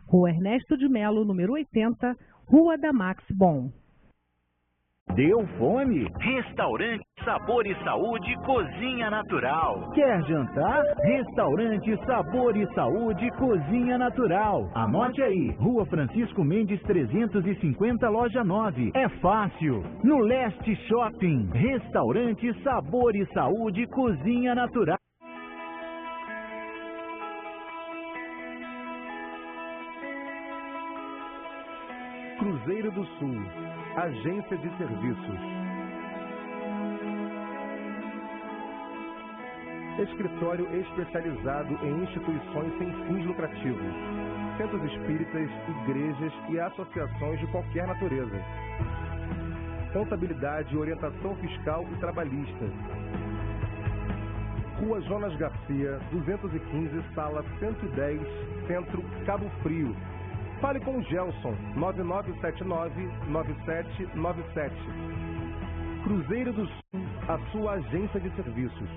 Rua Ernesto de Melo, número 80, Rua da Max Bon. Deu fome? Restaurante Sabor e Saúde Cozinha Natural. Quer jantar? Restaurante Sabor e Saúde Cozinha Natural. Anote aí, Rua Francisco Mendes 350, Loja 9. É fácil. No Leste Shopping. Restaurante Sabor e Saúde Cozinha Natural. Cruzeiro do Sul, Agência de Serviços. Escritório especializado em instituições sem fins lucrativos, centros espíritas, igrejas e associações de qualquer natureza. Contabilidade, orientação fiscal e trabalhista. Rua Jonas Garcia, 215, sala 110, Centro, Cabo Frio. Fale com o Gelson, 9979-9797. Cruzeiro do Sul, a sua agência de serviços.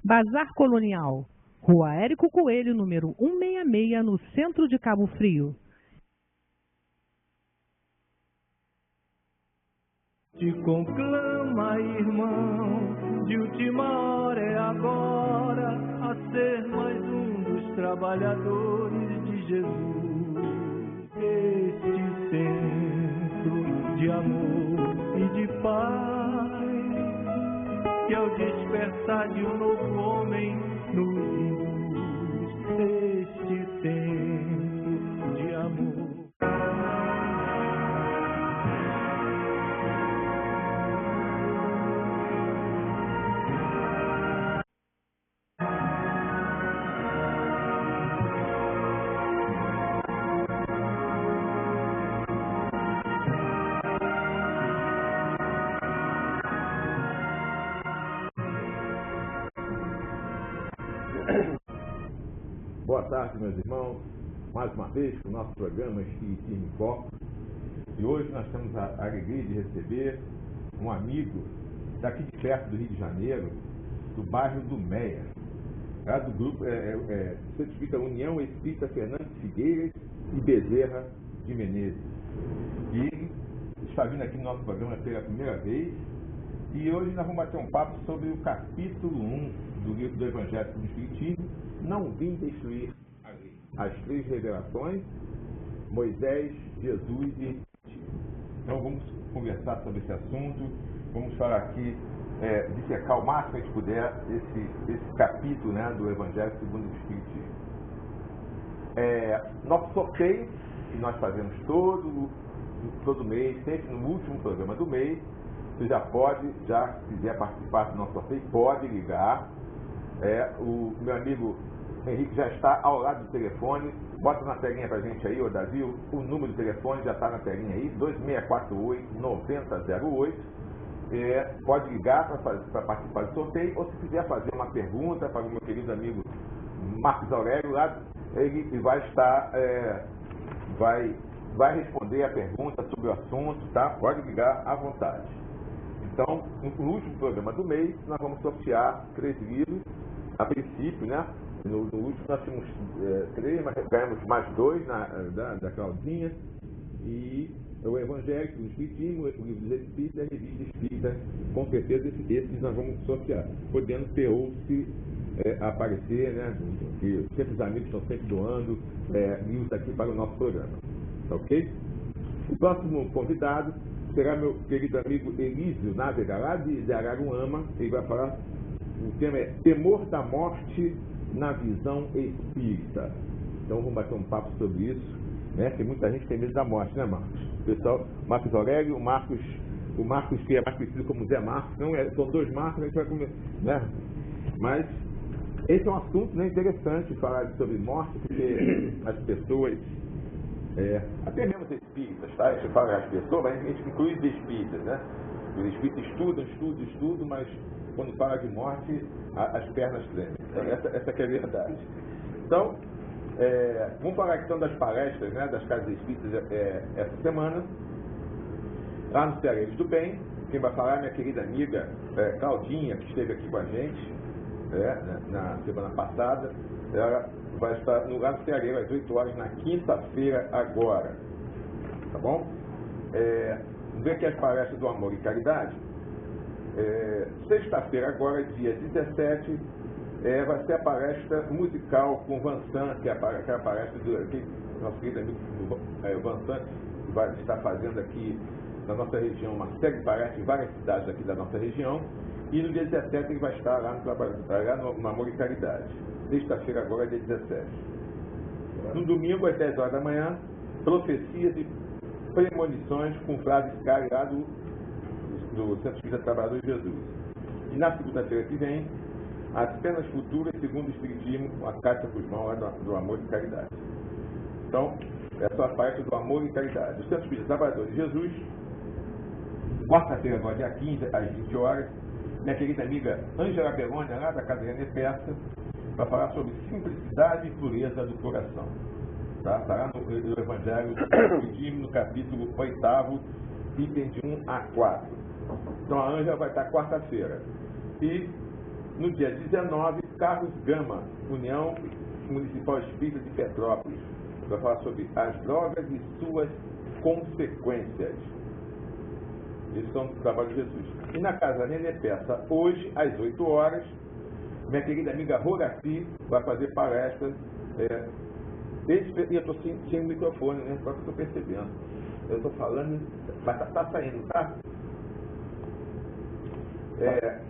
Bazar Colonial, Rua Érico Coelho, número 166, no centro de Cabo Frio. Te conclama, irmão, de última hora é agora, a ser mais um dos trabalhadores de Jesus. Este centro de amor e de paz, que ao despertar de um novo homem nos induz. Este centro de amor. Boa tarde, meus irmãos, mais uma vez com o nosso programa Espiritismo em Foco. E hoje nós temos a alegria de receber um amigo daqui de perto do Rio de Janeiro, do bairro do Meia, tá? Do grupo, certifica União Espírita Fernandes Figueiras e Bezerra de Menezes. E ele está vindo aqui no nosso programa pela primeira vez, e hoje nós vamos bater um papo sobre o capítulo 1 do livro do Evangelho do Espiritismo, Não Vim Destruir a Lei. As três revelações, Moisés, Jesus e Cristo. Então vamos conversar sobre esse assunto, vamos falar aqui, dissecar o máximo que a gente puder esse capítulo, né, do Evangelho segundo o Espiritismo. Nosso sorteio, que nós fazemos todo mês, sempre no último programa do mês, você já pode, se quiser participar do nosso sorteio, pode ligar. O meu amigo Henrique já está ao lado do telefone. Bota na telinha pra gente aí, Davi, o número do telefone já está na telinha aí, 2648-9008. Pode ligar para participar do sorteio, ou se quiser fazer uma pergunta para o meu querido amigo Marcos Aurélio, lá ele vai estar, vai responder a pergunta sobre o assunto, tá? Pode ligar à vontade. Então, no último programa do mês, nós vamos sortear 3 livros, a princípio, né? No último nós tínhamos 3, mas ganhamos mais 2 da Claudinha, e o Evangelho, o Espiritismo, o Livro dos Espíritos e a Revista Espírita, com certeza esses nós vamos sortear, podendo ter ou se aparecer, né? Que sempre os amigos estão sempre doando livros aqui para o nosso programa, tá ok? O próximo convidado será meu querido amigo Elísio Navega, lá de Araruama. Ele vai falar, o tema é Temor da Morte na Visão Espírita. Então vamos bater um papo sobre isso, né? Tem muita gente que tem medo da morte, né, Marcos? O pessoal, Marcos Aurélio, o Marcos que é mais conhecido como Zé Marcos, não são 2 Marcos, a gente vai comer, né? Mas esse é um assunto, né, interessante falar sobre morte, porque as pessoas, até mesmo os espíritas, tá? A gente fala as pessoas, mas a gente inclui os espíritas, né? Os espíritas estudam, mas quando fala de morte, as pernas tremem. Então, essa que é a verdade. Então, vamos falar então das palestras, né, das casas espíritas essa semana. Lá no Cearense do Bem, quem vai falar é minha querida amiga Claudinha, que esteve aqui com a gente na semana passada. ela vai estar no Lago Ceareiro às 8 horas na quinta-feira agora. Tá bom? Vamos ver aqui as palestras do Amor e Caridade. Sexta-feira agora, dia 17, vai ser a palestra musical com Vansan, que é a palestra do nosso querido amigo Vansan, que vai estar fazendo aqui na nossa região uma série de palestras em várias cidades aqui da nossa região. E no dia 17 ele vai estar lá no Amor e Caridade. Sexta-feira agora, dia 17. No domingo, às 10 horas da manhã, profecias e premonições com Flávio Scali lá do Centro Espírita Trabalhador de Jesus. E na segunda-feira que vem, as cenas futuras segundo o Espiritismo, com a Cátia Guzmão lá do Amor e Caridade. Então, essa é a parte do Amor e Caridade. O Centro Espírita Trabalhador de Jesus, quarta-feira agora, dia 15, às 20 horas, minha querida amiga Ângela Belônia, lá da Casa René Peça, vai falar sobre simplicidade e pureza do coração. Tá? Estará no Evangelho do Espiritismo, no capítulo 8º, item de 1 a 4. Então a Ângela vai estar quarta-feira. E no dia 19, Carlos Gama, União Municipal Espírita de Petrópolis, vai falar sobre as drogas e suas consequências. Eles são do trabalho de Jesus. E na Casa René Peça, hoje, às 8 horas, minha querida amiga Roraci vai fazer palestras. E eu estou sem o microfone, né? Só que estou percebendo. Eu estou falando, mas está saindo, tá?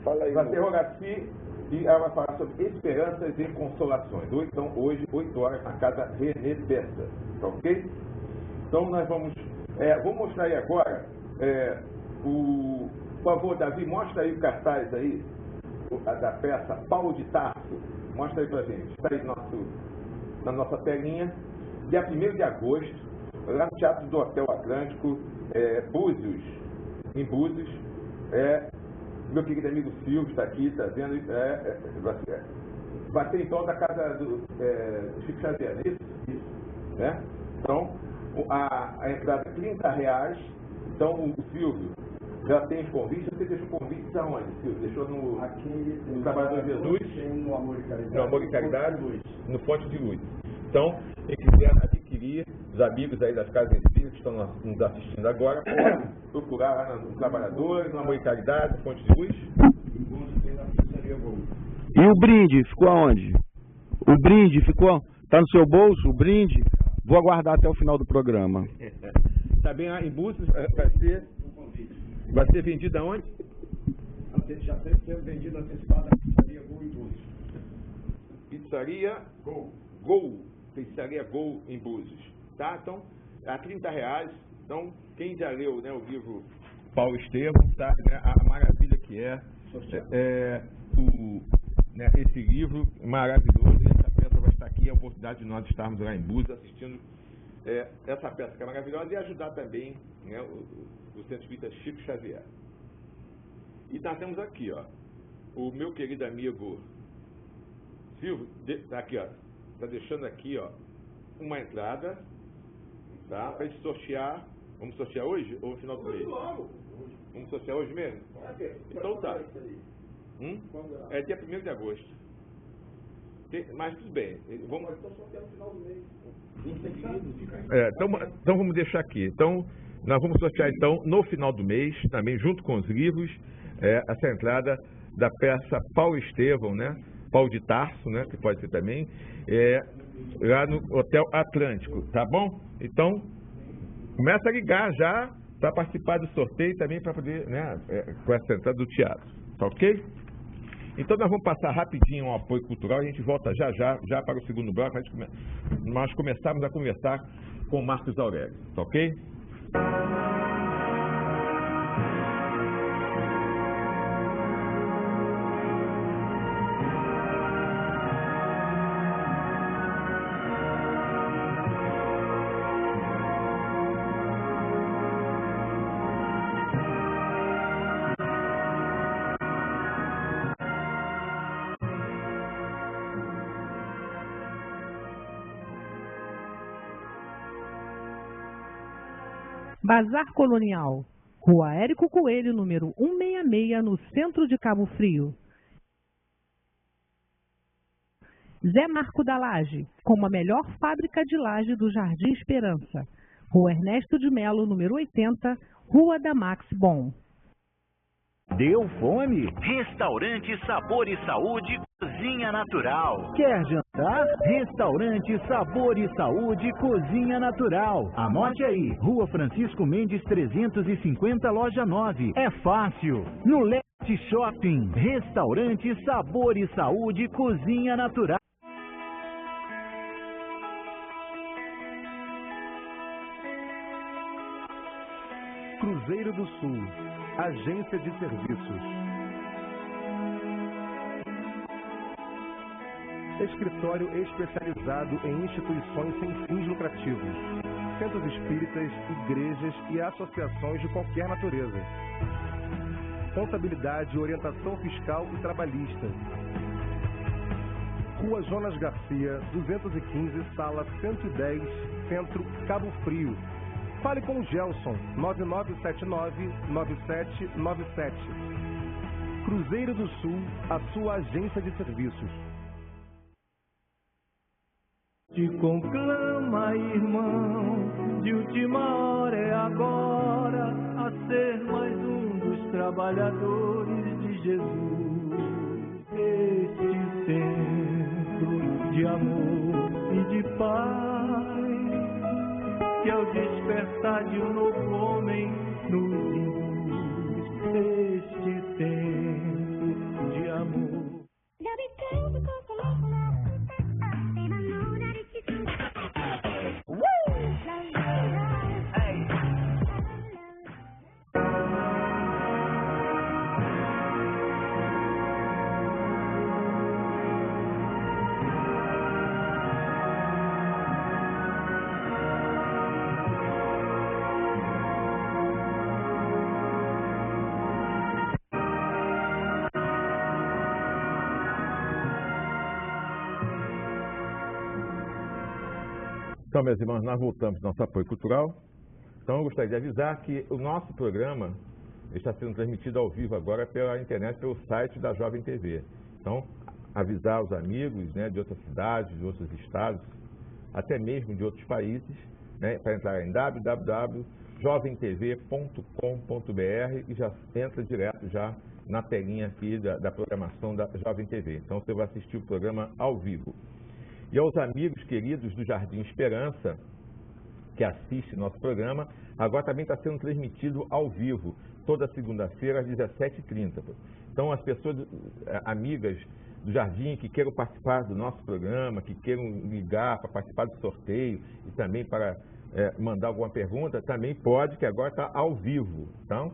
Fala aí, vai ser Roraci e ela vai falar sobre esperanças e consolações. Então, hoje, 8 horas, na Casa René Peça. Tá ok? Então, nós vamos... vou mostrar aí agora... por favor, Davi, mostra aí o cartaz aí da peça Paulo de Tarso. Mostra aí pra gente. Está aí na nossa telinha. Dia 1º de agosto, lá no Teatro do Hotel Atlântico, Búzios, em Búzios. Meu querido amigo Silvio está aqui, está vendo. Vai ser então da casa do Chico Xavier, isso? Né? Então, a entrada é R$30. Então, o Silvio já tem os convites. Você deixou convites aonde, Silvio? Deixou no Trabalhador de Jesus? No Amor e Caridade. No Amor e Caridade, no Fonte de Luz. Então, quem quiser adquirir, os amigos aí das casas espíritas que estão nos assistindo agora, pode procurar lá no Trabalhador, no Amor e Caridade, no Fonte de Luz. E o brinde, ficou aonde? O brinde ficou? Está no seu bolso, o brinde? Vou aguardar até o final do programa. Está bem lá em Búzios, vai ser vendido aonde? Já tem sido vendido antecipada na Pizzaria Gol em Búzios. Pizzaria Gol. Pizzaria Gol em Búzios. Tá? Então, a R$30. Então, quem já leu, né, o livro Paulo Estevam, tá? A maravilha que esse livro maravilhoso. E essa peça vai estar aqui, a oportunidade de nós estarmos lá em Búzios assistindo essa peça que é maravilhosa, e ajudar também, né, o Centro Espírita Chico Xavier. E nós temos aqui, ó, o meu querido amigo Silvio, está aqui, ó, está deixando aqui, ó, uma entrada, tá, para gente sortear. Vamos sortear hoje ou no final do mês? Vamos sortear hoje mesmo? Então tá. É dia 1º de agosto. Mas tudo bem. Vamos sortear no final do mês. Então vamos deixar aqui. Então, nós vamos sortear então no final do mês, também junto com os livros, essa entrada da peça Paulo Estevam, né? Paulo de Tarso, né? Que pode ser também, lá no Hotel Atlântico, tá bom? Então, começa a ligar já para participar do sorteio também, para poder, né? Com essa entrada do teatro, tá ok? Então nós vamos passar rapidinho um apoio cultural e a gente volta já para o segundo bloco. Nós começamos a conversar com o Marcos Aurélio, tá ok? Bazar Colonial, Rua Érico Coelho, número 166, no centro de Cabo Frio. Zé Marco da Laje, como a melhor fábrica de laje do Jardim Esperança. Rua Ernesto de Melo, número 80, Rua da Max Bom. Deu fome? Restaurante Sabor e Saúde Cozinha Natural. Quer jantar? Restaurante Sabor e Saúde Cozinha Natural. Anote aí, Rua Francisco Mendes 350, loja 9. É fácil. No Leste Shopping. Restaurante Sabor e Saúde Cozinha Natural. Cruzeiro do Sul, Agência de Serviços. Escritório especializado em instituições sem fins lucrativos, centros espíritas, igrejas e associações de qualquer natureza. Contabilidade, orientação fiscal e trabalhista. Rua Jonas Garcia, 215, sala 110, Centro, Cabo Frio. Fale com o Gelson, 9979-9797. Cruzeiro do Sul, a sua agência de serviços. Te conclama, irmão, de última hora é agora, a ser mais um dos trabalhadores de Jesus. Este templo de amor e de paz, que ao despertar de um novo homem nos induz. Este tempo de amor. Então, meus irmãos, nós voltamos ao nosso apoio cultural. Então, eu gostaria de avisar que o nosso programa está sendo transmitido ao vivo agora pela internet, pelo site da Jovem TV. Então, avisar os amigos, né, de outras cidades, de outros estados, até mesmo de outros países, né, para entrar em www.jovemtv.com.br e já entra direto já na telinha aqui da programação da Jovem TV. Então, você vai assistir o programa ao vivo. E aos amigos queridos do Jardim Esperança, que assistem nosso programa, agora também está sendo transmitido ao vivo, toda segunda-feira às 17h30. Então, as pessoas amigas do Jardim que queiram participar do nosso programa, que queiram ligar para participar do sorteio e também para mandar alguma pergunta, também pode, que agora está ao vivo. Então,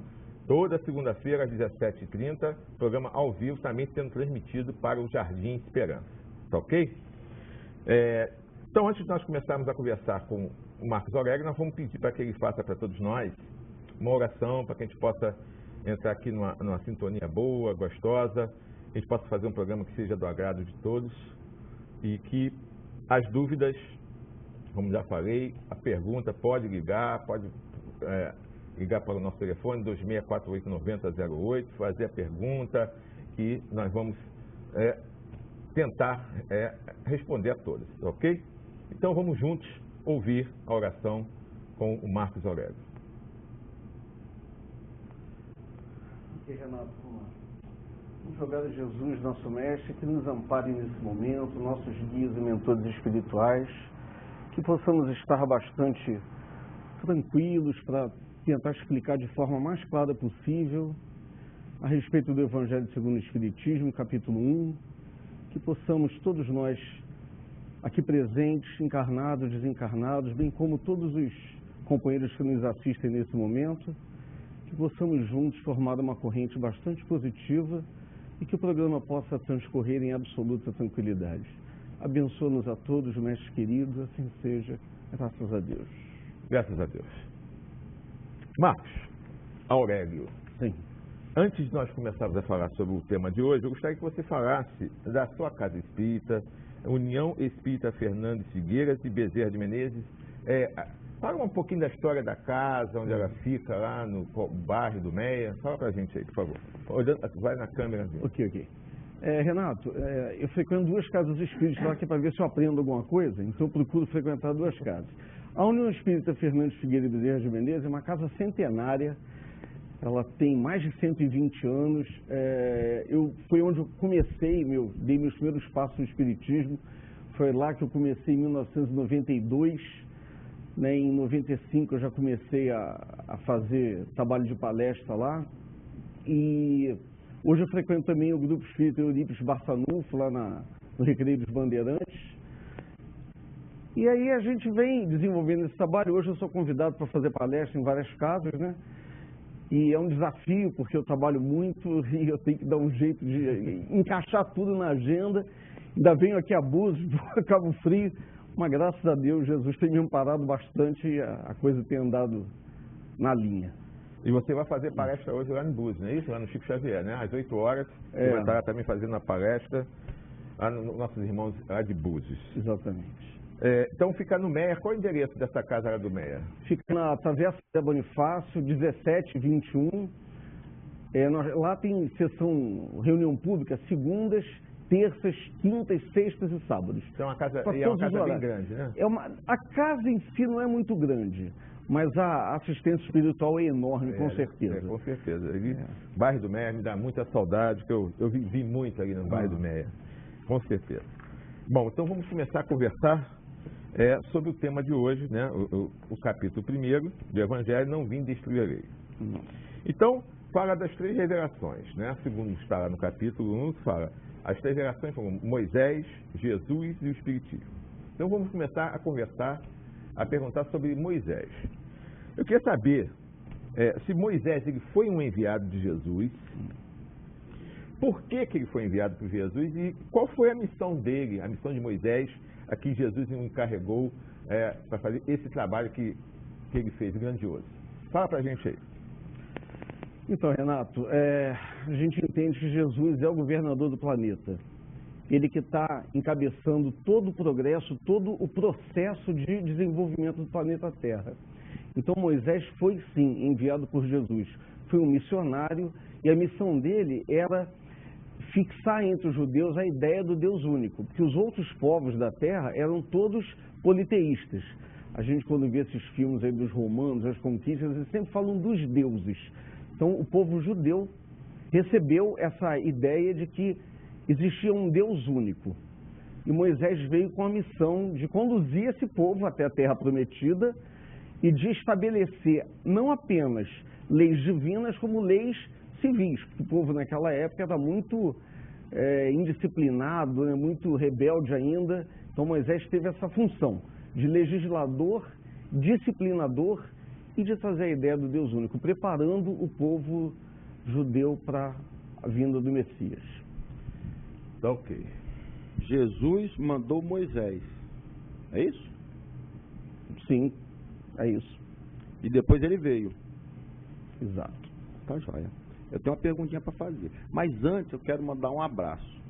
toda segunda-feira às 17h30, programa ao vivo também sendo transmitido para o Jardim Esperança. Tá ok? Então, antes de nós começarmos a conversar com o Marcos Aurélio, nós vamos pedir para que ele faça para todos nós uma oração, para que a gente possa entrar aqui numa sintonia boa, gostosa, a gente possa fazer um programa que seja do agrado de todos e que as dúvidas, como já falei, a pergunta pode ligar, ligar para o nosso telefone 26489008, fazer a pergunta que nós vamos tentar responder a todas, ok? Então vamos juntos ouvir a oração com o Marcos Aurélio. E Renato, vamos rogar a Jesus, nosso Mestre, que nos ampare nesse momento, nossos guias e mentores espirituais, que possamos estar bastante tranquilos para tentar explicar de forma mais clara possível a respeito do Evangelho segundo o Espiritismo, capítulo 1, que possamos todos nós aqui presentes, encarnados, desencarnados, bem como todos os companheiros que nos assistem nesse momento, que possamos juntos formar uma corrente bastante positiva e que o programa possa transcorrer em absoluta tranquilidade. Abençoa-nos a todos, mestres queridos, assim seja, graças a Deus. Graças a Deus. Marcos Aurélio. Sim. Antes de nós começarmos a falar sobre o tema de hoje, eu gostaria que você falasse da sua casa espírita, União Espírita Fernando Figueiras e Bezerra de Menezes. Fala um pouquinho da história da casa, onde ela fica, lá no bairro do Meia. Fala pra gente aí, por favor. Vai na câmera. Ok. Renato, eu frequento 2 casas espíritas lá que é para ver se eu aprendo alguma coisa, então eu procuro frequentar 2 casas. A União Espírita Fernandes Figueiredo Bezerra de Menezes é uma casa centenária, ela tem mais de 120 anos, foi onde eu comecei, dei meus primeiros passos no Espiritismo, foi lá que eu comecei em 1992, né, em 95 eu já comecei a fazer trabalho de palestra lá, e hoje eu frequento também o Grupo Espírita Eurípides Barçanufo, lá no Recreio dos Bandeirantes. E aí a gente vem desenvolvendo esse trabalho. Hoje eu sou convidado para fazer palestra em várias casas, né? E é um desafio, porque eu trabalho muito e eu tenho que dar um jeito de encaixar tudo na agenda. Ainda venho aqui a Búzios, a Cabo Frio, mas graças a Deus Jesus tem me amparado bastante e a coisa tem andado na linha. E você vai fazer palestra hoje lá em Búzios, não é isso? Lá no Chico Xavier, né? Às 8 horas, você vai estar também fazendo a palestra lá nos nossos irmãos lá de Búzios. Exatamente. Então fica no Meia. Qual é o endereço dessa casa lá do Meia? Fica na Travessa da Bonifácio, 1721. Lá tem reunião pública, segundas, terças, quintas, sextas e sábados. Então é uma casa bem grande, né? A casa em si não é muito grande, mas a assistência espiritual é enorme, com certeza. Com certeza. Bairro do Meia me dá muita saudade, que eu vivi muito ali no bairro do Meia. Com certeza. Bom, então vamos começar a conversar sobre o tema de hoje, né? O capítulo 1 do Evangelho, Não Vim Destruir a Lei. Então, fala das 3 revelações, né? Segundo está lá no capítulo 1, fala as 3 revelações foram Moisés, Jesus e o Espiritismo. Então vamos começar a conversar, a perguntar sobre Moisés. Eu queria saber se Moisés ele foi um enviado de Jesus, por que ele foi enviado por Jesus e qual foi a missão dele, a missão de Moisés, a que Jesus o encarregou para fazer esse trabalho que ele fez, grandioso. Fala para a gente aí. Então, Renato, a gente entende que Jesus é o governador do planeta. Ele que está encabeçando todo o progresso, todo o processo de desenvolvimento do planeta Terra. Então, Moisés foi, sim, enviado por Jesus. Foi um missionário e a missão dele era fixar entre os judeus a ideia do Deus único, porque os outros povos da Terra eram todos politeístas. A gente, quando vê esses filmes aí dos romanos, as conquistas, eles sempre falam dos deuses. Então, o povo judeu recebeu essa ideia de que existia um Deus único. E Moisés veio com a missão de conduzir esse povo até a Terra Prometida e de estabelecer não apenas leis divinas, como leis civis, porque o povo naquela época era muito indisciplinado, né, muito rebelde ainda. Então Moisés teve essa função de legislador, disciplinador e de trazer a ideia do Deus único, preparando o povo judeu para a vinda do Messias. Ok. Jesus mandou Moisés, é isso? Sim, é isso. E depois ele veio. Exato. Tá joia. Eu tenho uma perguntinha para fazer. Mas antes eu quero mandar um abraço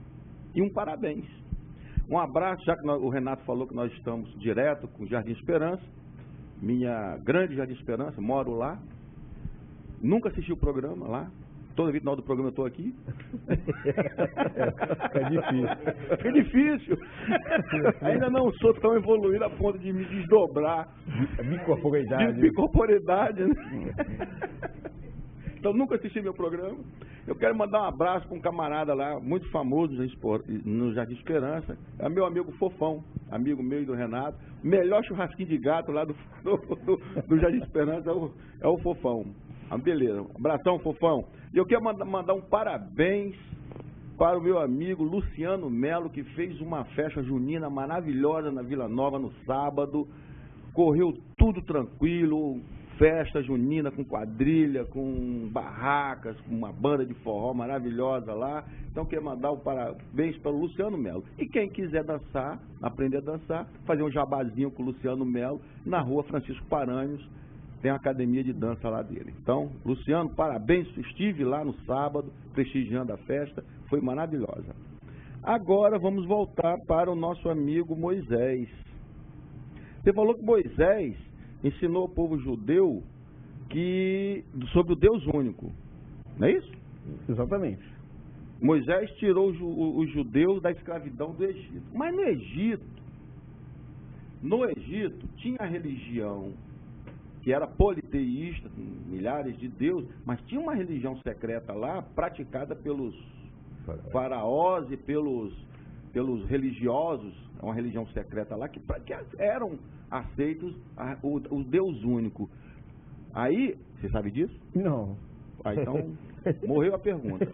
e um parabéns. Um abraço, já que o Renato falou que nós estamos direto com o Jardim Esperança, minha grande Jardim Esperança, moro lá. Nunca assisti o programa lá. Toda vez que no final do programa eu estou aqui. É difícil. É difícil. Ainda não sou tão evoluído a ponto de me desdobrar. Bicorporidade. Bicorporidade, né? Então, nunca assisti meu programa. Eu quero mandar um abraço para um camarada lá, muito famoso no Jardim Esperança. É meu amigo Fofão, amigo meu e do Renato. Melhor churrasquinho de gato lá do Jardim Esperança é o Fofão. Ah, beleza. Um abração, Fofão. E eu quero mandar um parabéns para o meu amigo Luciano Melo, que fez uma festa junina maravilhosa na Vila Nova no sábado. Correu tudo tranquilo. Festa junina com quadrilha, com barracas, com uma banda de forró maravilhosa lá. Então, quero mandar um parabéns para o Luciano Melo. E quem quiser dançar, aprender a dançar, fazer um jabazinho com o Luciano Melo, na rua Francisco Paranhos, tem a academia de dança lá dele. Então, Luciano, parabéns, estive lá no sábado, prestigiando a festa, foi maravilhosa. Agora, vamos voltar para o nosso amigo Moisés. Você falou que Moisés ensinou ao povo judeu sobre o Deus único, não é isso? Exatamente. Moisés tirou os judeus da escravidão do Egito. Mas no Egito tinha a religião que era politeísta, milhares de deuses, mas tinha uma religião secreta lá, praticada pelos faraós e pelos religiosos, uma religião secreta lá, que eram aceitos o Deus único. Aí, você sabe disso? Não. Então, morreu a pergunta.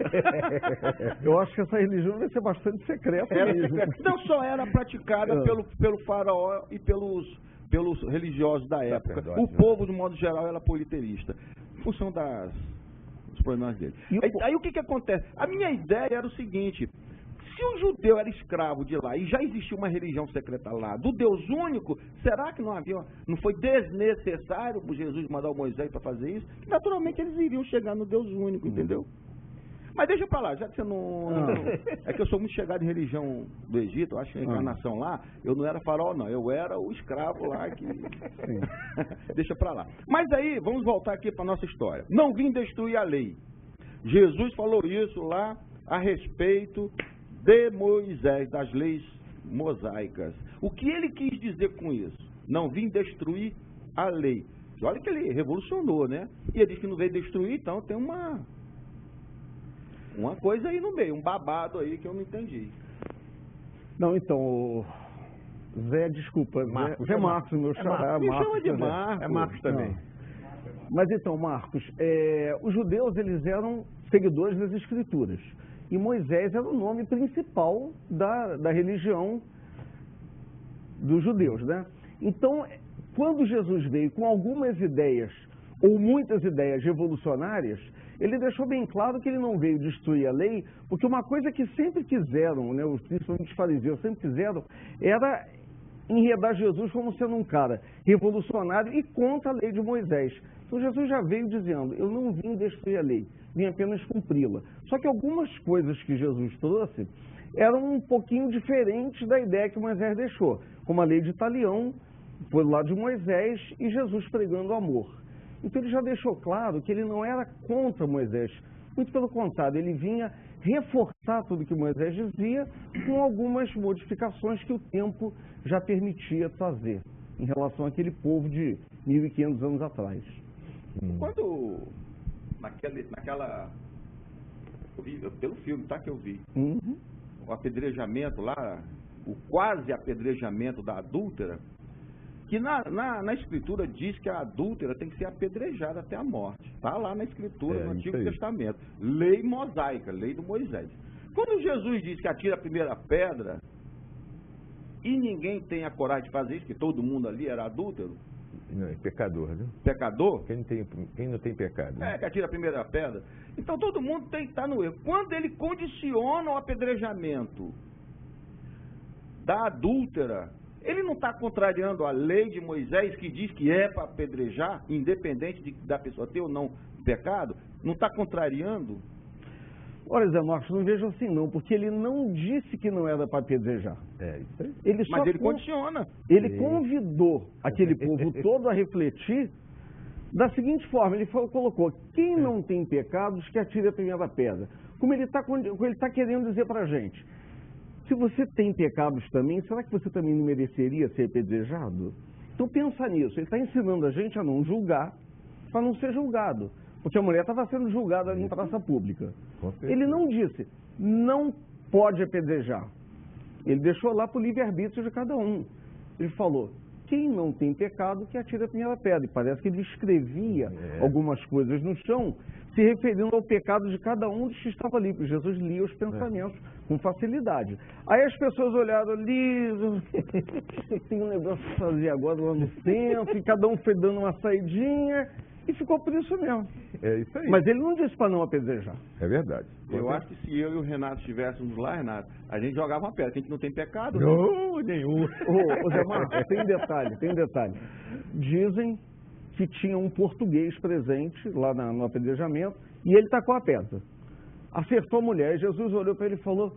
Eu acho que essa religião vai ser bastante secreta mesmo. Não só era praticada pelo faraó e pelos religiosos da época. O povo, de modo geral, era politeísta, em função dos problemas dele. Aí o que acontece? A minha ideia era o seguinte: se o judeu era escravo de lá e já existia uma religião secreta lá, do Deus único, será que não foi desnecessário Jesus mandar o Moisés para fazer isso? Naturalmente eles iriam chegar no Deus único, entendeu? Mas deixa pra lá, já que você não... É que eu sou muito chegado em religião do Egito, eu acho que a encarnação lá, eu não era faraó não, eu era o escravo lá que... Deixa pra lá. Mas aí, vamos voltar aqui pra nossa história. Não vim destruir a lei. Jesus falou isso lá a respeito de Moisés, das leis mosaicas. O que ele quis dizer com isso? Não vim destruir a lei. Olha que ele revolucionou, né? E ele disse que não veio destruir, então tem uma coisa aí no meio, um babado aí que eu não entendi. Não, então, Zé, desculpa, Zé Marcos, meu xará. Me chama de Marcos. É Marcos também. Mas então, Marcos, os judeus, eles eram seguidores das Escrituras. E Moisés era o nome principal da religião dos judeus, né? Então, quando Jesus veio com algumas ideias, ou muitas ideias revolucionárias, ele deixou bem claro que ele não veio destruir a lei, porque uma coisa que sempre quiseram, né, principalmente os fariseus sempre quiseram, era enredar Jesus como sendo um cara revolucionário e contra a lei de Moisés. Então Jesus já veio dizendo: eu não vim destruir a lei, vim apenas cumpri-la. Só que algumas coisas que Jesus trouxe eram um pouquinho diferentes da ideia que Moisés deixou, como a lei de Talião, foi do lado de Moisés, e Jesus pregando o amor. Então ele já deixou claro que ele não era contra Moisés, muito pelo contrário, ele vinha reforçar tudo que Moisés dizia com algumas modificações que o tempo já permitia trazer em relação àquele povo de 1.500 anos atrás. Quando, naquela, eu vi, pelo filme, tá, que eu vi, o apedrejamento lá, o quase apedrejamento da adúltera, que na Escritura diz que a adúltera tem que ser apedrejada até a morte. Está lá na Escritura, no Antigo Testamento. Lei mosaica, lei do Moisés. Quando Jesus diz que atira a primeira pedra e ninguém tem a coragem de fazer isso, que todo mundo ali era adúltero. Não, é pecador, né? Pecador? Quem não tem pecado. Né? Que atira a primeira pedra. Então todo mundo tem que estar no erro. Quando ele condiciona o apedrejamento da adúltera, ele não está contrariando a lei de Moisés, que diz que é para apedrejar, independente da pessoa ter ou não pecado? Não está contrariando? Olha, Zé Marcos, não vejo assim não, porque ele não disse que não era para apedrejar. Isso aí. Mas ele condiciona. Ele convidou aquele povo todo a refletir da seguinte forma: ele colocou: quem não tem pecados, que atire a primeira pedra. Como ele está querendo dizer para a gente: se você tem pecados também, será que você também não mereceria ser apedrejado? Então pensa nisso. Ele está ensinando a gente a não julgar, para não ser julgado. Porque a mulher estava sendo julgada ali em praça pública. Ele não disse, não pode apedrejar. Ele deixou lá para o livre-arbítrio de cada um. Ele falou: quem não tem pecado, que atire a primeira pedra. E parece que ele escrevia algumas coisas no chão, se referindo ao pecado de cada um dos que estava ali, porque Jesus lia os pensamentos com facilidade. Aí as pessoas olharam ali, tem um negócio para fazer agora lá no centro, e cada um foi dando uma saidinha, e ficou por isso mesmo. É isso aí. Mas ele não disse para não apedrejar. É verdade. Eu acho que se eu e o Renato estivéssemos lá, Renato, a gente jogava uma pedra, que a gente não tem pecado. Não, nenhum. Ô Zé Marcos, tem um detalhe. Dizem que tinha um português presente lá no apedrejamento e ele tacou a pedra. Acertou a mulher. E Jesus olhou para ele e falou: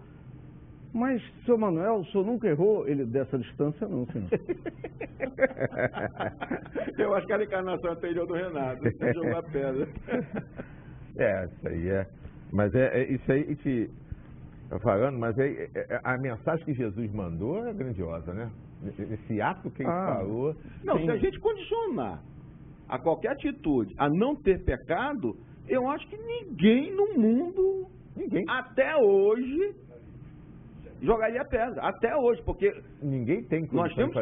mas, seu Manuel, o senhor nunca errou? Ele: dessa distância não, senhor. Eu acho que a encarnação anterior do Renato, ele jogou a pedra. Isso aí é. Mas isso aí, falando, mas a mensagem que Jesus mandou é grandiosa, né? Esse ato que ele falou... Não, se a gente condicionar a qualquer atitude a não ter pecado, eu acho que ninguém no mundo, até hoje, jogaria pedra. Até hoje, porque ninguém tem nós temos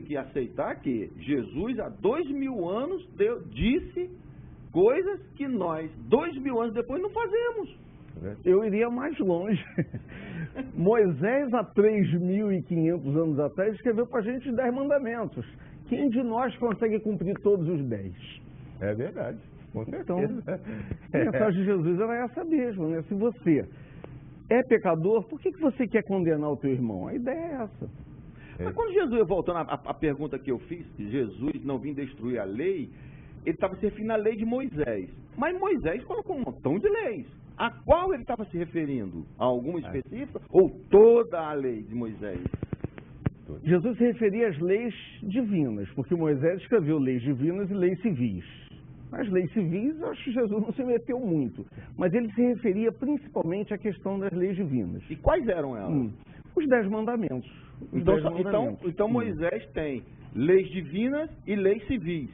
que aceitar que Jesus, há 2000 anos, disse coisas que nós, 2000 anos depois, não fazemos. Eu iria mais longe. Moisés, há 3.500 anos atrás, escreveu para a gente os 10 mandamentos. Quem de nós consegue cumprir todos os 10? É verdade, com certeza. Então, a mensagem de Jesus era essa mesmo, né? Se você é pecador, por que você quer condenar o teu irmão? A ideia é essa. Mas quando Jesus, voltando à pergunta que eu fiz, que Jesus não vinha destruir a lei, ele estava se referindo à lei de Moisés. Mas Moisés colocou um montão de leis. A qual ele estava se referindo? A alguma específica ou toda a lei de Moisés? Jesus se referia às leis divinas, porque Moisés escreveu leis divinas e leis civis. As leis civis, eu acho que Jesus não se meteu muito, mas ele se referia principalmente à questão das leis divinas. E quais eram elas? Os 10 mandamentos. Então Moisés tem leis divinas e leis civis.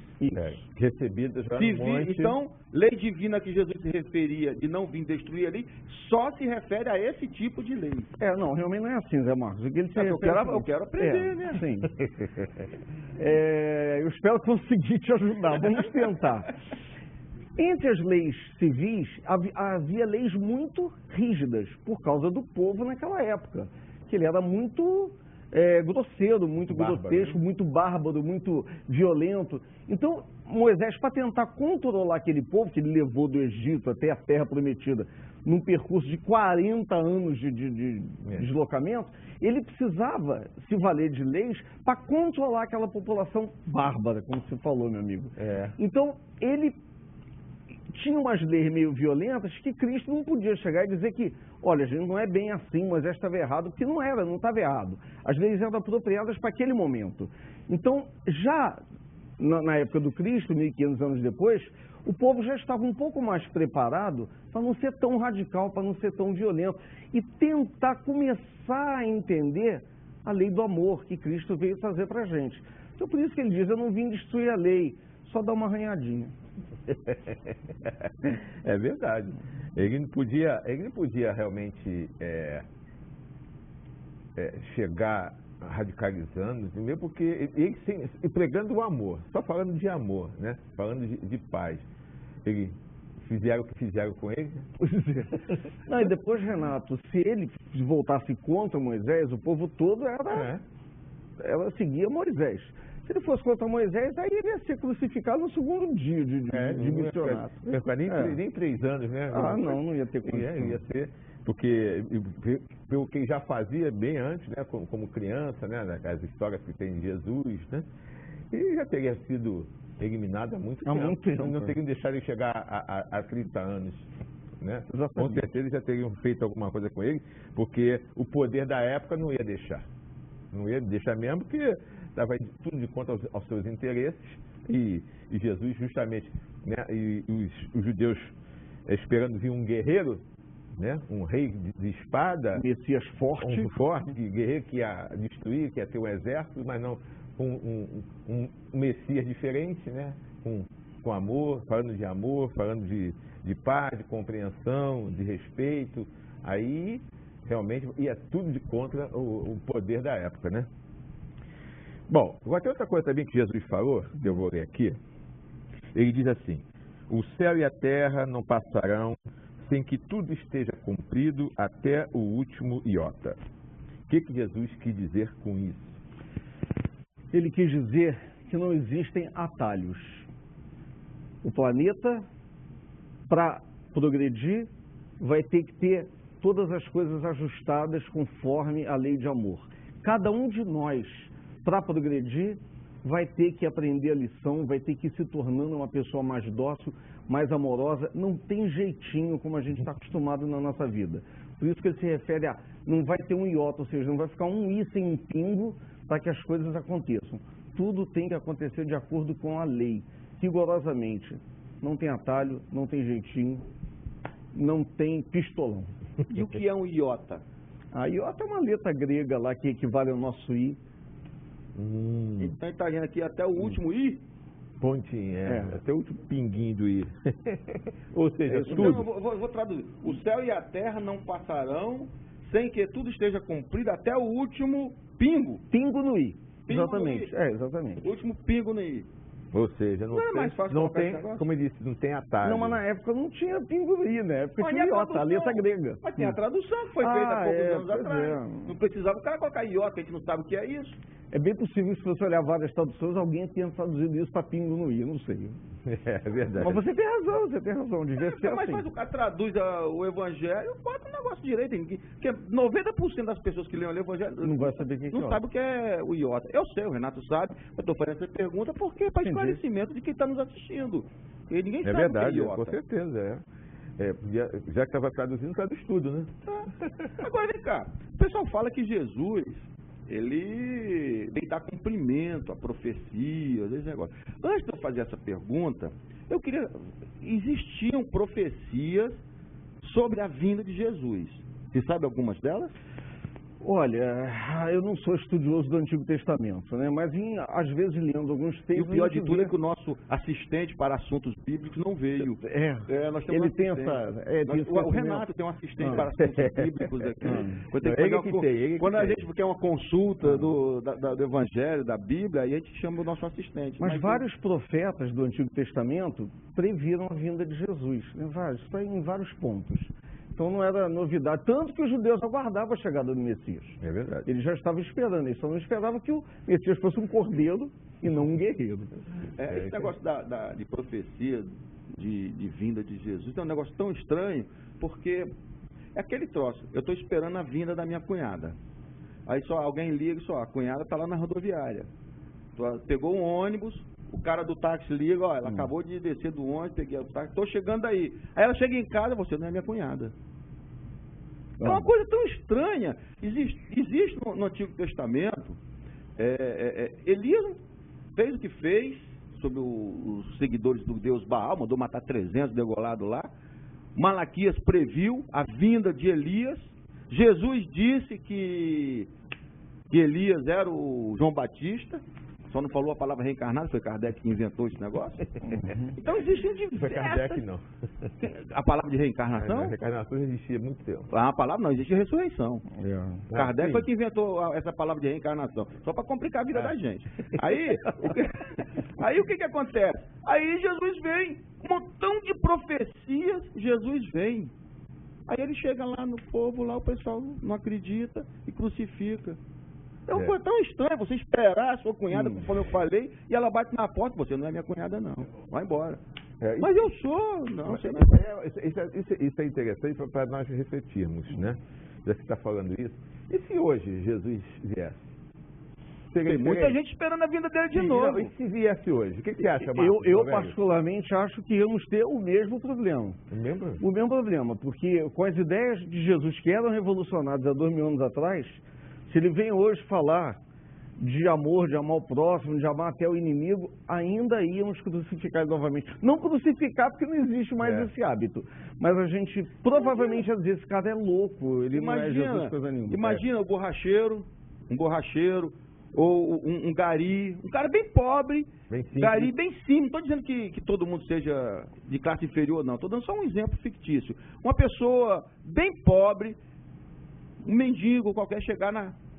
Recebidas já no monte. Então, lei divina que Jesus se referia de não vir destruir ali, só se refere a esse tipo de lei. Não, realmente não é assim, Zé Marcos. O que ele se eu quero aprender, né? Sim. Eu espero conseguir te ajudar. Vamos tentar. Entre as leis civis, havia leis muito rígidas, por causa do povo naquela época, que ele era muito grosseiro, muito grotesco, muito bárbaro, muito violento. Então, Moisés, para tentar controlar aquele povo que ele levou do Egito até a Terra Prometida, num percurso de 40 anos de deslocamento, ele precisava se valer de leis para controlar aquela população bárbara, como você falou, meu amigo. Então, ele tinha umas leis meio violentas que Cristo não podia chegar e dizer que, olha, gente, não é bem assim, Moisés estava errado, porque não estava errado. As leis eram apropriadas para aquele momento. Então, já na época do Cristo, 1500 anos depois, o povo já estava um pouco mais preparado para não ser tão radical, para não ser tão violento, e tentar começar a entender a lei do amor que Cristo veio trazer para a gente. Então, por isso que ele diz, eu não vim destruir a lei, só dar uma arranhadinha. É verdade. Ele não podia realmente chegar radicalizando, mesmo porque ele pregando o amor, só falando de amor, né? Falando de paz. Ele fizeram o que fizeram com ele. Não, e depois, Renato, se ele voltasse contra Moisés, o povo todo ela seguia Moisés. Se ele fosse contra Moisés, aí ele ia ser crucificado no segundo dia de missionário. Nem 3 anos, né? Não ia ter condição. Ia ser, porque pelo que ele já fazia bem antes, né? Como criança, né? As histórias que tem de Jesus, né? E já teria sido eliminado há muito tempo. Não teriam deixado ele chegar a 30 anos. Né? Com certeza já teriam feito alguma coisa com ele, porque o poder da época não ia deixar. Não ia deixar mesmo, porque estava tudo de conta aos seus interesses, e Jesus justamente, né, e os judeus esperando vir um guerreiro, né, um rei de espada, Messias forte, guerreiro que ia destruir, que ia ter um exército, mas não um Messias diferente, né, com amor, falando de paz, de compreensão, de respeito. Aí realmente ia tudo de contra o poder da época, né? Bom, agora tem outra coisa também que Jesus falou, que eu vou ler aqui. Ele diz assim: o céu e a terra não passarão sem que tudo esteja cumprido até o último iota. O que Jesus quis dizer com isso? Ele quis dizer que não existem atalhos. O planeta, para progredir, vai ter que ter todas as coisas ajustadas conforme a lei de amor. Cada um de nós, para progredir, vai ter que aprender a lição, vai ter que ir se tornando uma pessoa mais dócil, mais amorosa. Não tem jeitinho como a gente está acostumado na nossa vida. Por isso que ele se refere a não vai ter um iota, ou seja, não vai ficar um i sem um pingo para que as coisas aconteçam. Tudo tem que acontecer de acordo com a lei, rigorosamente. Não tem atalho, não tem jeitinho, não tem pistolão. E o que é um iota? A iota é uma letra grega lá que equivale ao nosso I. Então ele está vendo aqui até o último I. Pontinho, até o último pinguinho do I. Ou seja, Então, tudo. eu vou traduzir. O céu e a terra não passarão sem que tudo esteja cumprido até o último pingo. Pingo no I. Pingo Exatamente. no I. Exatamente. O último pingo no I. Ou seja, não, é mais fácil não colocar tem, esse negócio? como eu disse, não tem atalho. Não, mas na época não tinha pingo no I, né? Porque tinha iota, a letra grega. Mas tem a tradução que foi feita há poucos anos pois atrás. Não precisava o cara colocar iota, a gente não sabe o que é isso. É bem possível, se você olhar várias traduções, alguém tenha traduzido isso para pingo no I, eu não sei. É verdade. Mas você tem razão, devia ser Mas assim. faz o cara traduz o evangelho, bota o negócio direito. Porque 90% das pessoas que leem o evangelho Não vai saber o que é não iota. sabe o que é o iota. Eu sei, o Renato sabe, eu estou fazendo essa pergunta porque é para Entendi. esclarecimento de quem está nos assistindo. E ninguém É sabe verdade, o que é iota. com certeza, já que estava traduzindo, traduz tudo, né? Agora vem cá, o pessoal fala que Jesus, ele tem que dar cumprimento a profecias, esse negócio. Antes de eu fazer essa pergunta, eu queria... Existiam profecias sobre a vinda de Jesus. Você sabe algumas delas? Olha, eu não sou estudioso do Antigo Testamento, né? Mas às vezes lendo alguns textos... E o pior a de gente tudo vê- é que o nosso assistente para assuntos bíblicos não veio. Nós temos ele um tem assistente. essa... O Renato tem um assistente para assuntos bíblicos aqui. Quando tem que Ele fazer que tem, ele que quando a tem. gente quer uma consulta do Evangelho, da Bíblia, aí a gente chama o nosso assistente. Mas vários profetas do Antigo Testamento previram a vinda de Jesus, né? Vários, está em vários pontos. Então não era novidade, tanto que os judeus aguardavam a chegada do Messias. É verdade. Eles já estavam esperando, eles só não esperavam que o Messias fosse um cordeiro e não um guerreiro. Esse negócio de profecia, de vinda de Jesus, é um negócio tão estranho, porque é aquele troço. Eu estou esperando a vinda da minha cunhada. Aí só alguém liga e só, a cunhada está lá na rodoviária. Pegou um ônibus, o cara do táxi liga, ó, ela acabou de descer do ônibus, peguei o táxi, estou chegando aí. Aí ela chega em casa, você não é minha cunhada. É uma coisa tão estranha. Existe no Antigo Testamento, Elias fez o que fez sobre os seguidores do Deus Baal, mandou matar 300 degolados lá. Malaquias previu a vinda de Elias. Jesus disse que Elias era o João Batista. Só não falou a palavra reencarnado, foi Kardec que inventou esse negócio. Então existem diversas... Foi Kardec, não. A palavra de reencarnação? A reencarnação existia há muito tempo. A palavra não, existe ressurreição. Kardec sim. foi que inventou essa palavra de reencarnação, só para complicar a vida da gente. Aí o que acontece? Aí Jesus vem, um montão de profecias, Jesus vem. Aí ele chega lá no povo, lá o pessoal não acredita e crucifica. É uma coisa tão estranha você esperar a sua cunhada, como eu falei, e ela bate na porta, você não é minha cunhada não, vai embora. Mas eu sou, não, você não é. Isso é interessante para nós refletirmos, né? Já que está falando isso. E se hoje Jesus viesse? Tem muita gente esperando a vinda dele de novo. E se viesse hoje? O que você acha, Marcos? Eu particularmente acho que íamos ter o mesmo problema. O mesmo problema, porque com as ideias de Jesus que eram revolucionadas há 2000 anos atrás, se ele vem hoje falar de amor, de amar o próximo, de amar até o inimigo, ainda íamos crucificar ele novamente. Não crucificar porque não existe mais esse hábito, mas a gente provavelmente ia dizer, esse cara é louco, ele não é Jesus coisa nenhuma. Imagina um borracheiro, ou um gari, um cara bem pobre, gari bem simples, não estou dizendo que todo mundo seja de classe inferior, não, estou dando só um exemplo fictício. Uma pessoa bem pobre, um mendigo qualquer,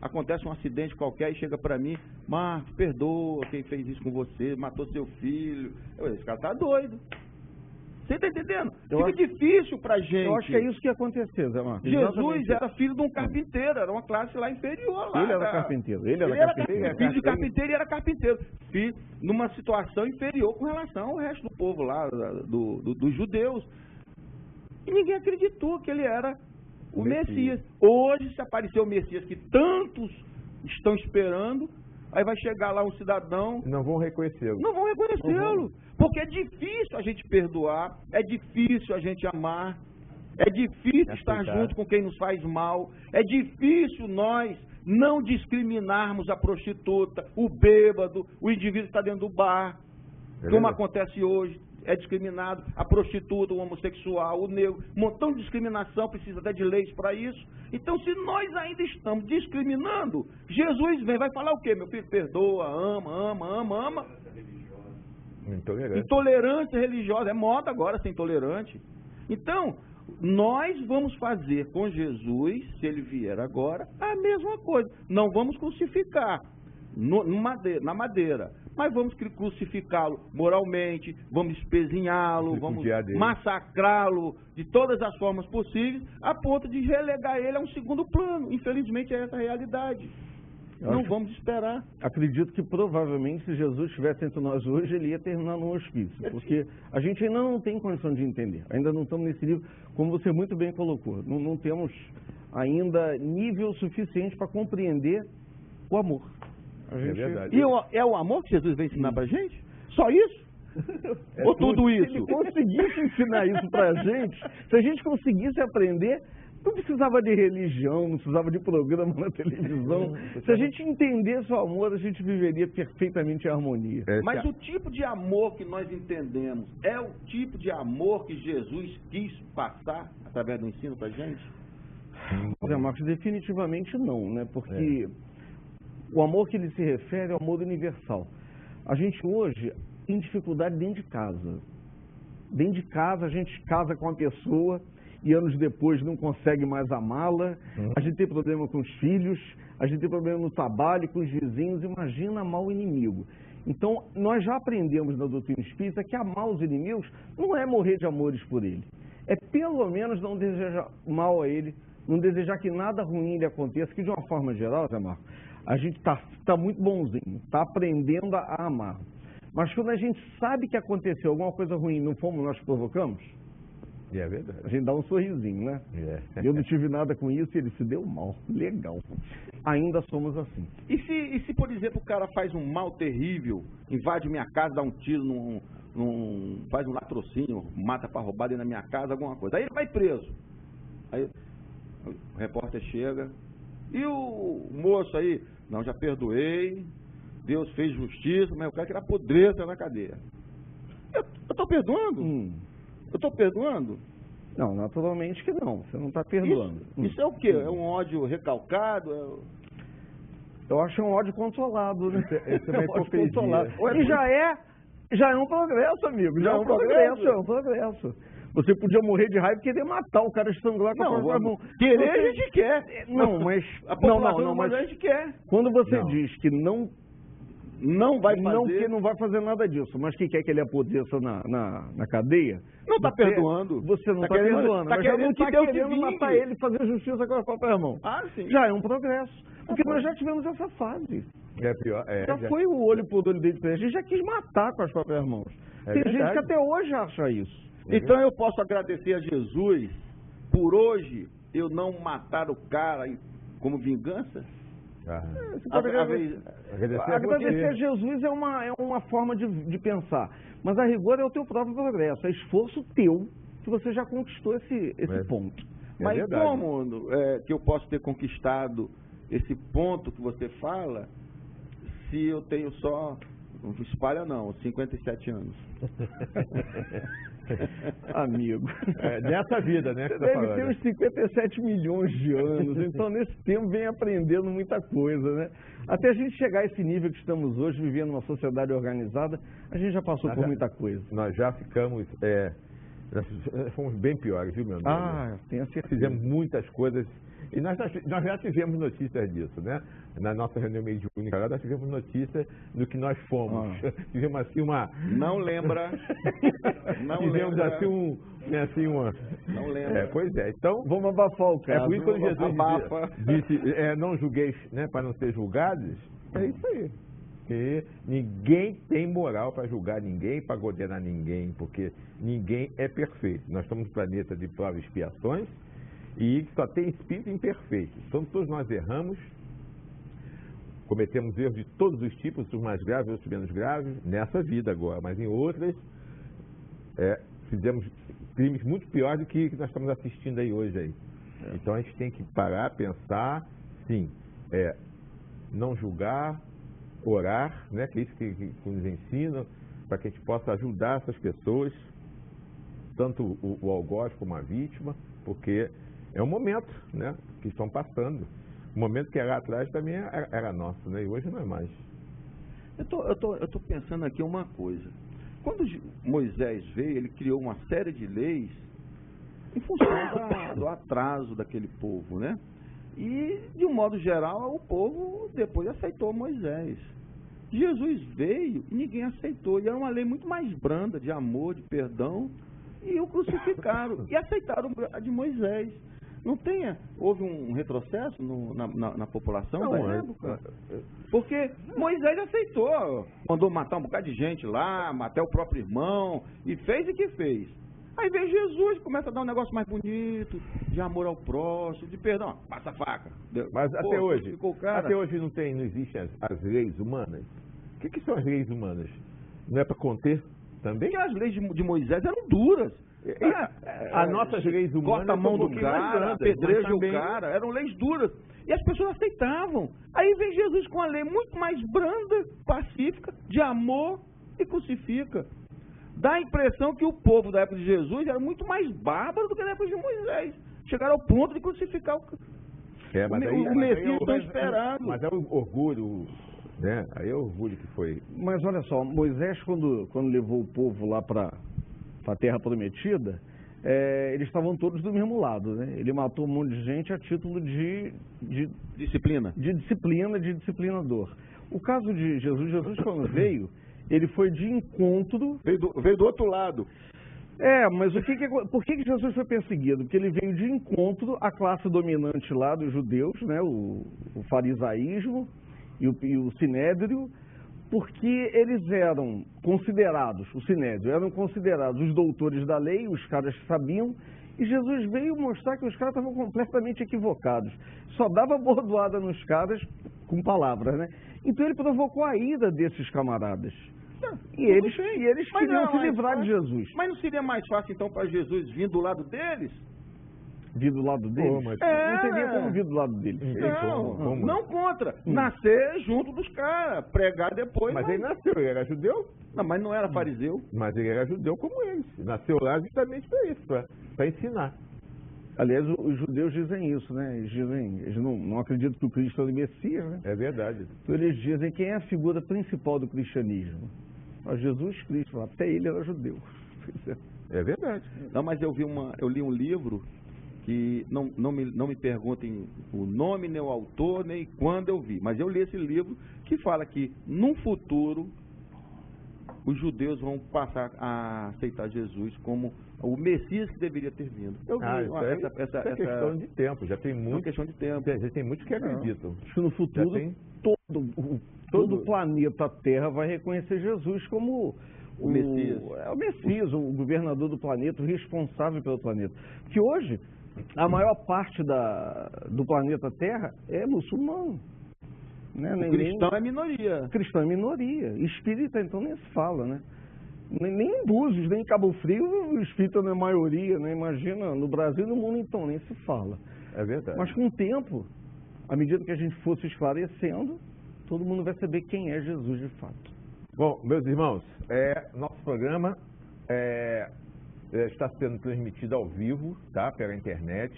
acontece um acidente qualquer e chega para mim, Marcos, perdoa quem fez isso com você, matou seu filho. Esse cara tá doido. Você tá entendendo? Fica difícil pra gente. Eu acho que é isso que ia acontecer, Zé Marcos. Jesus era filho de um carpinteiro, era uma classe lá inferior. Lá, ele era carpinteiro. Ele era carpinteiro. Filho de carpinteiro e era carpinteiro. Filho, numa situação inferior com relação ao resto do povo lá, dos judeus. E ninguém acreditou que ele era o Messias. Hoje, se aparecer o Messias que tantos estão esperando, aí vai chegar lá um cidadão... Não vão reconhecê-lo. Não vão reconhecê-lo. Porque é difícil a gente perdoar, é difícil a gente amar, é difícil estar junto com quem nos faz mal, é difícil nós não discriminarmos a prostituta, o bêbado, o indivíduo que está dentro do bar, como acontece hoje. é discriminado, a prostituta, o homossexual, o negro, um montão de discriminação, precisa até de leis para isso. Então, se nós ainda estamos discriminando, Jesus vem, vai falar o quê? Meu filho, perdoa, ama. Intolerância religiosa, é moda agora ser intolerante. Então, nós vamos fazer com Jesus, se ele vier agora, a mesma coisa. Não vamos crucificar na madeira, mas vamos crucificá-lo moralmente, vamos espezinhá-lo, vamos massacrá-lo de todas as formas possíveis, a ponto de relegar ele a um segundo plano. Infelizmente, é essa a realidade. Não vamos esperar. Acredito que provavelmente, se Jesus estivesse entre nós hoje, ele ia terminar no hospício, porque a gente ainda não tem condição de entender. Ainda não estamos nesse nível, como você muito bem colocou. Não temos ainda nível suficiente para compreender o amor. É verdade. E é o amor que Jesus vem ensinar para a gente? Só isso? Ou tudo isso? Se ele conseguisse ensinar isso para a gente, se a gente conseguisse aprender, não precisava de religião, não precisava de programa na televisão. Se a gente entendesse o amor, a gente viveria perfeitamente em harmonia. Mas o tipo de amor que nós entendemos é o tipo de amor que Jesus quis passar através do ensino para a gente? Zé Marcos, definitivamente não, né? Porque o amor que ele se refere é o amor universal. A gente hoje tem dificuldade dentro de casa. Dentro de casa, a gente casa com uma pessoa e anos depois não consegue mais amá-la. A gente tem problema com os filhos, a gente tem problema no trabalho, com os vizinhos. Imagina amar o inimigo. Então, nós já aprendemos na doutrina espírita que amar os inimigos não é morrer de amores por ele. É pelo menos não desejar mal a ele, não desejar que nada ruim lhe aconteça, que de uma forma geral, Zé Marcos, a gente está muito bonzinho, está aprendendo a amar. Mas quando a gente sabe que aconteceu alguma coisa ruim, não fomos nós que provocamos? É verdade. A gente dá um sorrisinho, né? Eu não tive nada com isso e ele se deu mal. Legal. Ainda somos assim. E se, por exemplo, o cara faz um mal terrível, invade minha casa, dá um tiro, faz um latrocínio, mata para roubar dentro da minha casa, alguma coisa. Aí ele vai preso. Aí o repórter chega. E o moço aí? Não, já perdoei. Deus fez justiça, mas eu quero que ele apodreça na cadeia. Eu estou perdoando? Eu estou perdoando? Não, naturalmente que não. Você não está perdoando. Isso é o quê? É um ódio recalcado? Eu acho um ódio controlado, né? Esse é ódio controlado. E já é um progresso, amigo. Já é um progresso. Você podia morrer de raiva e querer matar o cara, estrangular com a própria mão. Querer a gente quer. Não, mas... A população mas a gente quer. Quando você diz que não vai fazer... Não, que não vai fazer nada disso, mas que quer que ele apodreça na cadeia... Não está perdoando. Você não está perdoando. Mas já não está querendo matar ele e fazer justiça com a própria mão. Sim. Já é um progresso. Porque nós já tivemos essa fase. É pior. Já foi o olho por olho dentro da gente. A gente já quis matar com as próprias mãos. Tem gente que até hoje acha isso. Então eu posso agradecer a Jesus por hoje eu não matar o cara como vingança? Agradecer a Jesus é uma forma de pensar. Mas a rigor é o teu próprio progresso. É esforço teu que você já conquistou esse ponto. Mas como que eu posso ter conquistado esse ponto que você fala se eu tenho só... Não espalha não, 57 anos. Amigo. Nessa vida, né? Você deve ter uns 57 milhões de anos. Então, nesse tempo, vem aprendendo muita coisa, né? Até a gente chegar a esse nível que estamos hoje, vivendo numa sociedade organizada, a gente já passou por muita coisa. Nós já ficamos... nós fomos bem piores, viu, meu amigo? Tenho certeza. Fizemos muitas coisas... E nós já tivemos notícias disso, né? Na nossa reunião mediúnica, nós tivemos notícia do que nós fomos. Tivemos assim uma... Não lembra. Tivemos assim Não lembra. Pois é, então... Vamos abafar o caso. É por isso que Jesus disse não julgueis, né, para não ser julgados. É isso aí. Porque ninguém tem moral para julgar ninguém, para condenar ninguém, porque ninguém é perfeito. Nós estamos no planeta de provas e expiações, e só tem espírito imperfeito. Então todos nós erramos, cometemos erros de todos os tipos, uns mais graves, outros menos graves, nessa vida agora, mas em outras fizemos crimes muito piores do que nós estamos assistindo aí hoje aí. Então a gente tem que parar, pensar, sim, não julgar, orar, né, que é isso que nos ensina, para que a gente possa ajudar essas pessoas, tanto o algoz como a vítima, porque é um momento, né, que estão passando. O momento que era atrás também era nosso, né, e hoje não é mais. Eu tô pensando aqui uma coisa. Quando Moisés veio, ele criou uma série de leis em função do atraso daquele povo, né? E, de um modo geral, o povo depois aceitou Moisés. Jesus veio e ninguém aceitou. E era uma lei muito mais branda, de amor, de perdão, e o crucificaram. E aceitaram a de Moisés. Não tenha, houve um retrocesso na população da época? Porque Moisés aceitou, mandou matar um bocado de gente lá, matar o próprio irmão, e fez o que fez. Aí vem Jesus, começa a dar um negócio mais bonito, de amor ao próximo, de perdão, passa a faca. Mas até hoje não existem as leis humanas. O que são as leis humanas? Não é para conter também? Porque as leis de Moisés eram duras. As nossas leis humanas, corta a mão do cara, apedreja o cara, eram leis duras. E as pessoas aceitavam. Aí vem Jesus com a lei muito mais branda, pacífica, de amor, e crucifica. Dá a impressão que o povo da época de Jesus era muito mais bárbaro do que na época de Moisés. Chegaram ao ponto de crucificar o Messias estão esperando. Mas é o orgulho, né? Aí é o orgulho que foi. Mas olha só, Moisés, quando levou o povo lá para a Terra Prometida, eles estavam todos do mesmo lado, né? Ele matou um monte de gente a título de disciplina. De disciplinador. O caso de Jesus quando veio, ele foi de encontro... Veio do outro lado. Mas por que Jesus foi perseguido? Porque ele veio de encontro à classe dominante lá dos judeus, né? O farisaísmo e o sinédrio, porque eles eram considerados, o sinédrio, eram considerados os doutores da lei, os caras que sabiam, e Jesus veio mostrar que os caras estavam completamente equivocados. Só dava bordoada nos caras com palavras, né? Então ele provocou a ira desses camaradas. E eles queriam se livrar de Jesus. Mas não seria mais fácil, então, para Jesus vir do lado deles? Vir do lado deles? Não teria como vir do lado deles. Não contra. Nascer junto dos caras, pregar depois. Mas ele nasceu, ele era judeu? Não, mas não era fariseu. Mas ele era judeu como eles. Nasceu lá justamente para isso, para ensinar. Aliás, os judeus dizem isso, né? Eles não acreditam que o Cristo é o Messias, né? É verdade. Então eles dizem quem é a figura principal do cristianismo. Jesus Cristo, até ele era judeu. É verdade. Não, mas eu li um livro que não me perguntem o nome, nem o autor, nem quando eu vi, mas eu li esse livro que fala que, num futuro, os judeus vão passar a aceitar Jesus como o Messias que deveria ter vindo. Eu vi essa questão de tempo, já tem muito. Questão de tempo. Já tem muitos que acreditam. Acho que no futuro todo o planeta Terra vai reconhecer Jesus como o Messias. O Messias, o governador do planeta, o responsável pelo planeta. Porque hoje, a maior parte do planeta Terra é muçulmano. Né? O cristão é minoria. Cristão é minoria. Espírita, então, nem se fala, né? Nem em Búzios, nem em Cabo Frio, o espírita não é maioria, né? Imagina, no Brasil e no mundo, então, nem se fala. É verdade. Mas com o tempo, à medida que a gente fosse esclarecendo, todo mundo vai saber quem é Jesus de fato. Bom, meus irmãos, nosso programa está sendo transmitido ao vivo, tá? Pela internet,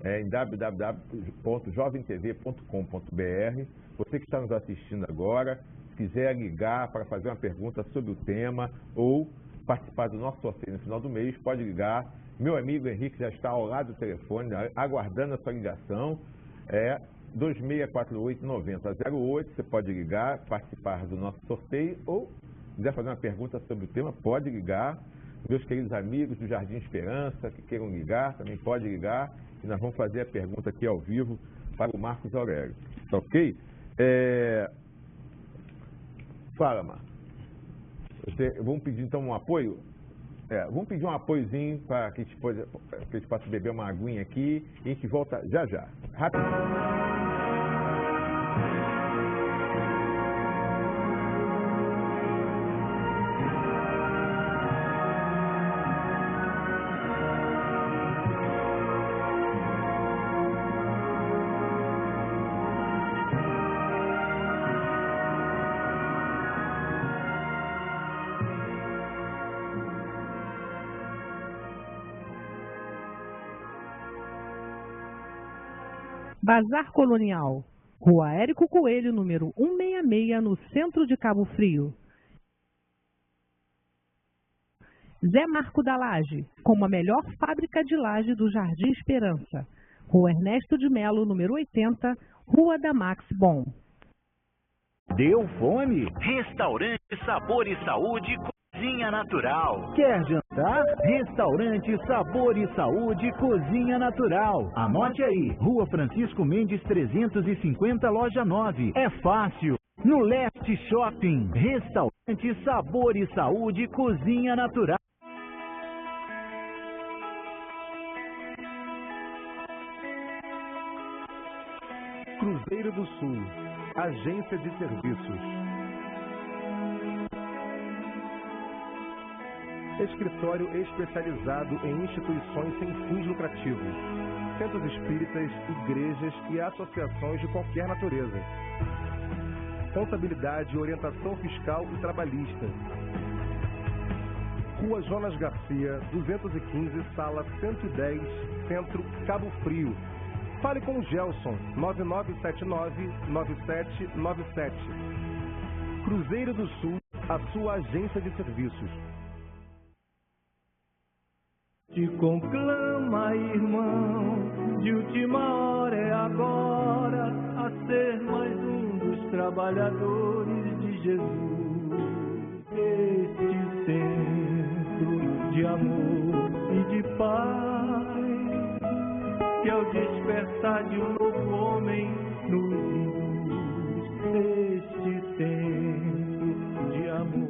em www.jovemtv.com.br. Você que está nos assistindo agora, se quiser ligar para fazer uma pergunta sobre o tema ou participar do nosso sorteio no final do mês, pode ligar. Meu amigo Henrique já está ao lado do telefone, aguardando a sua ligação. 2648-9008, você pode ligar, participar do nosso sorteio ou quiser fazer uma pergunta sobre o tema, pode ligar. Meus queridos amigos do Jardim Esperança que queiram ligar, também pode ligar e nós vamos fazer a pergunta aqui ao vivo para o Marcos Aurélio. Tá ok? Fala, Marcos. Vamos pedir então um apoio? Vamos pedir um apoiozinho para que a gente possa beber uma aguinha aqui e a gente volta já já. Rapidinho. Bazar Colonial, Rua Érico Coelho, número 166, no centro de Cabo Frio. Zé Marco da Laje, como a melhor fábrica de laje do Jardim Esperança. Rua Ernesto de Melo, número 80, Rua da Max Bom. Deu fome? Restaurante Sabor e Saúde Cozinha Natural. Quer jantar? Restaurante Sabor e Saúde Cozinha Natural. Anote aí, Rua Francisco Mendes 350, loja 9. É fácil. No Leste Shopping. Restaurante Sabor e Saúde Cozinha Natural. Cruzeiro do Sul, Agência de Serviços. Escritório especializado em instituições sem fins lucrativos, centros espíritas, igrejas e associações de qualquer natureza. Contabilidade, orientação fiscal e trabalhista. Rua Jonas Garcia, 215, sala 110, Centro, Cabo Frio. Fale com o Gelson, 9979-9797. Cruzeiro do Sul, a sua agência de serviços. Te conclama, irmão, de última hora é agora, a ser mais um dos trabalhadores de Jesus. Este centro de amor e de paz, que ao despertar de um novo homem nos induz. Este centro de amor.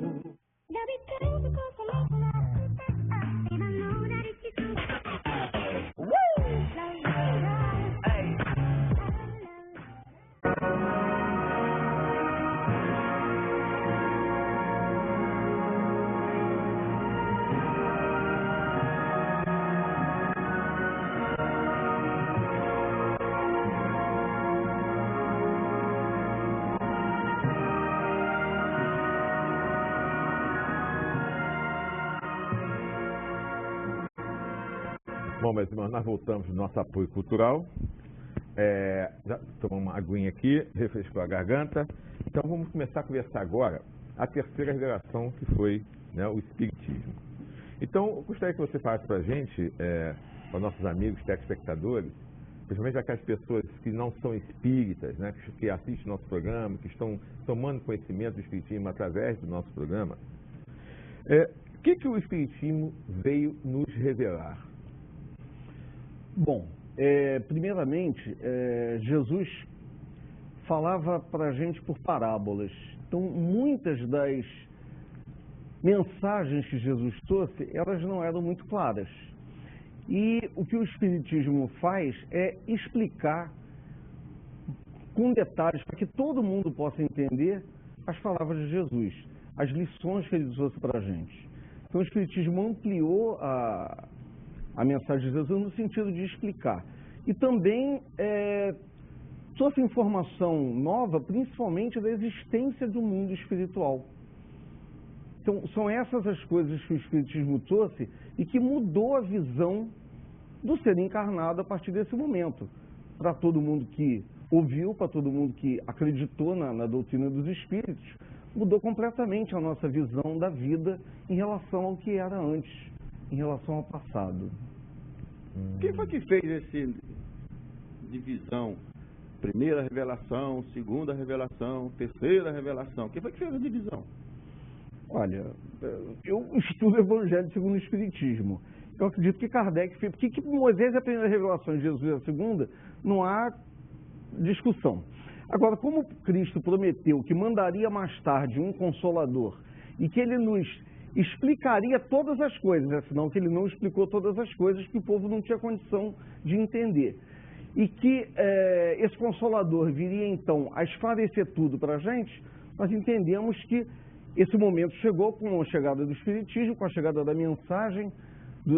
Bom, meus irmãos, nós voltamos do nosso apoio cultural. Já tomamos uma aguinha aqui, refrescou a garganta. Então vamos começar a conversar agora a terceira revelação, que foi, né, o Espiritismo. Então, eu gostaria que você falasse para a gente, para os nossos amigos telespectadores, principalmente aquelas pessoas que não são espíritas, né, que assistem o nosso programa, que estão tomando conhecimento do Espiritismo através do nosso programa. O que o Espiritismo veio nos revelar? Bom, primeiramente, Jesus falava para a gente por parábolas. Então, muitas das mensagens que Jesus trouxe, elas não eram muito claras. E o que o Espiritismo faz é explicar com detalhes, para que todo mundo possa entender as palavras de Jesus, as lições que ele trouxe para a gente. Então, o Espiritismo ampliou a mensagem de Jesus no sentido de explicar. E também trouxe informação nova, principalmente da existência do mundo espiritual. Então, são essas as coisas que o Espiritismo trouxe e que mudou a visão do ser encarnado a partir desse momento. Para todo mundo que ouviu, para todo mundo que acreditou na doutrina dos Espíritos, mudou completamente a nossa visão da vida em relação ao que era antes, em relação ao passado. Quem foi que fez essa divisão? Primeira revelação, segunda revelação, terceira revelação. Quem foi que fez a divisão? Olha, eu estudo o Evangelho segundo o Espiritismo. Eu acredito que Kardec fez. Porque que Moisés é a primeira revelação e Jesus é a segunda, não há discussão. Agora, como Cristo prometeu que mandaria mais tarde um Consolador e que ele nos explicaria todas as coisas, afinal que ele não explicou todas as coisas que o povo não tinha condição de entender. E que esse Consolador viria então a esclarecer tudo para a gente, nós entendemos que esse momento chegou com a chegada do Espiritismo, com a chegada da mensagem,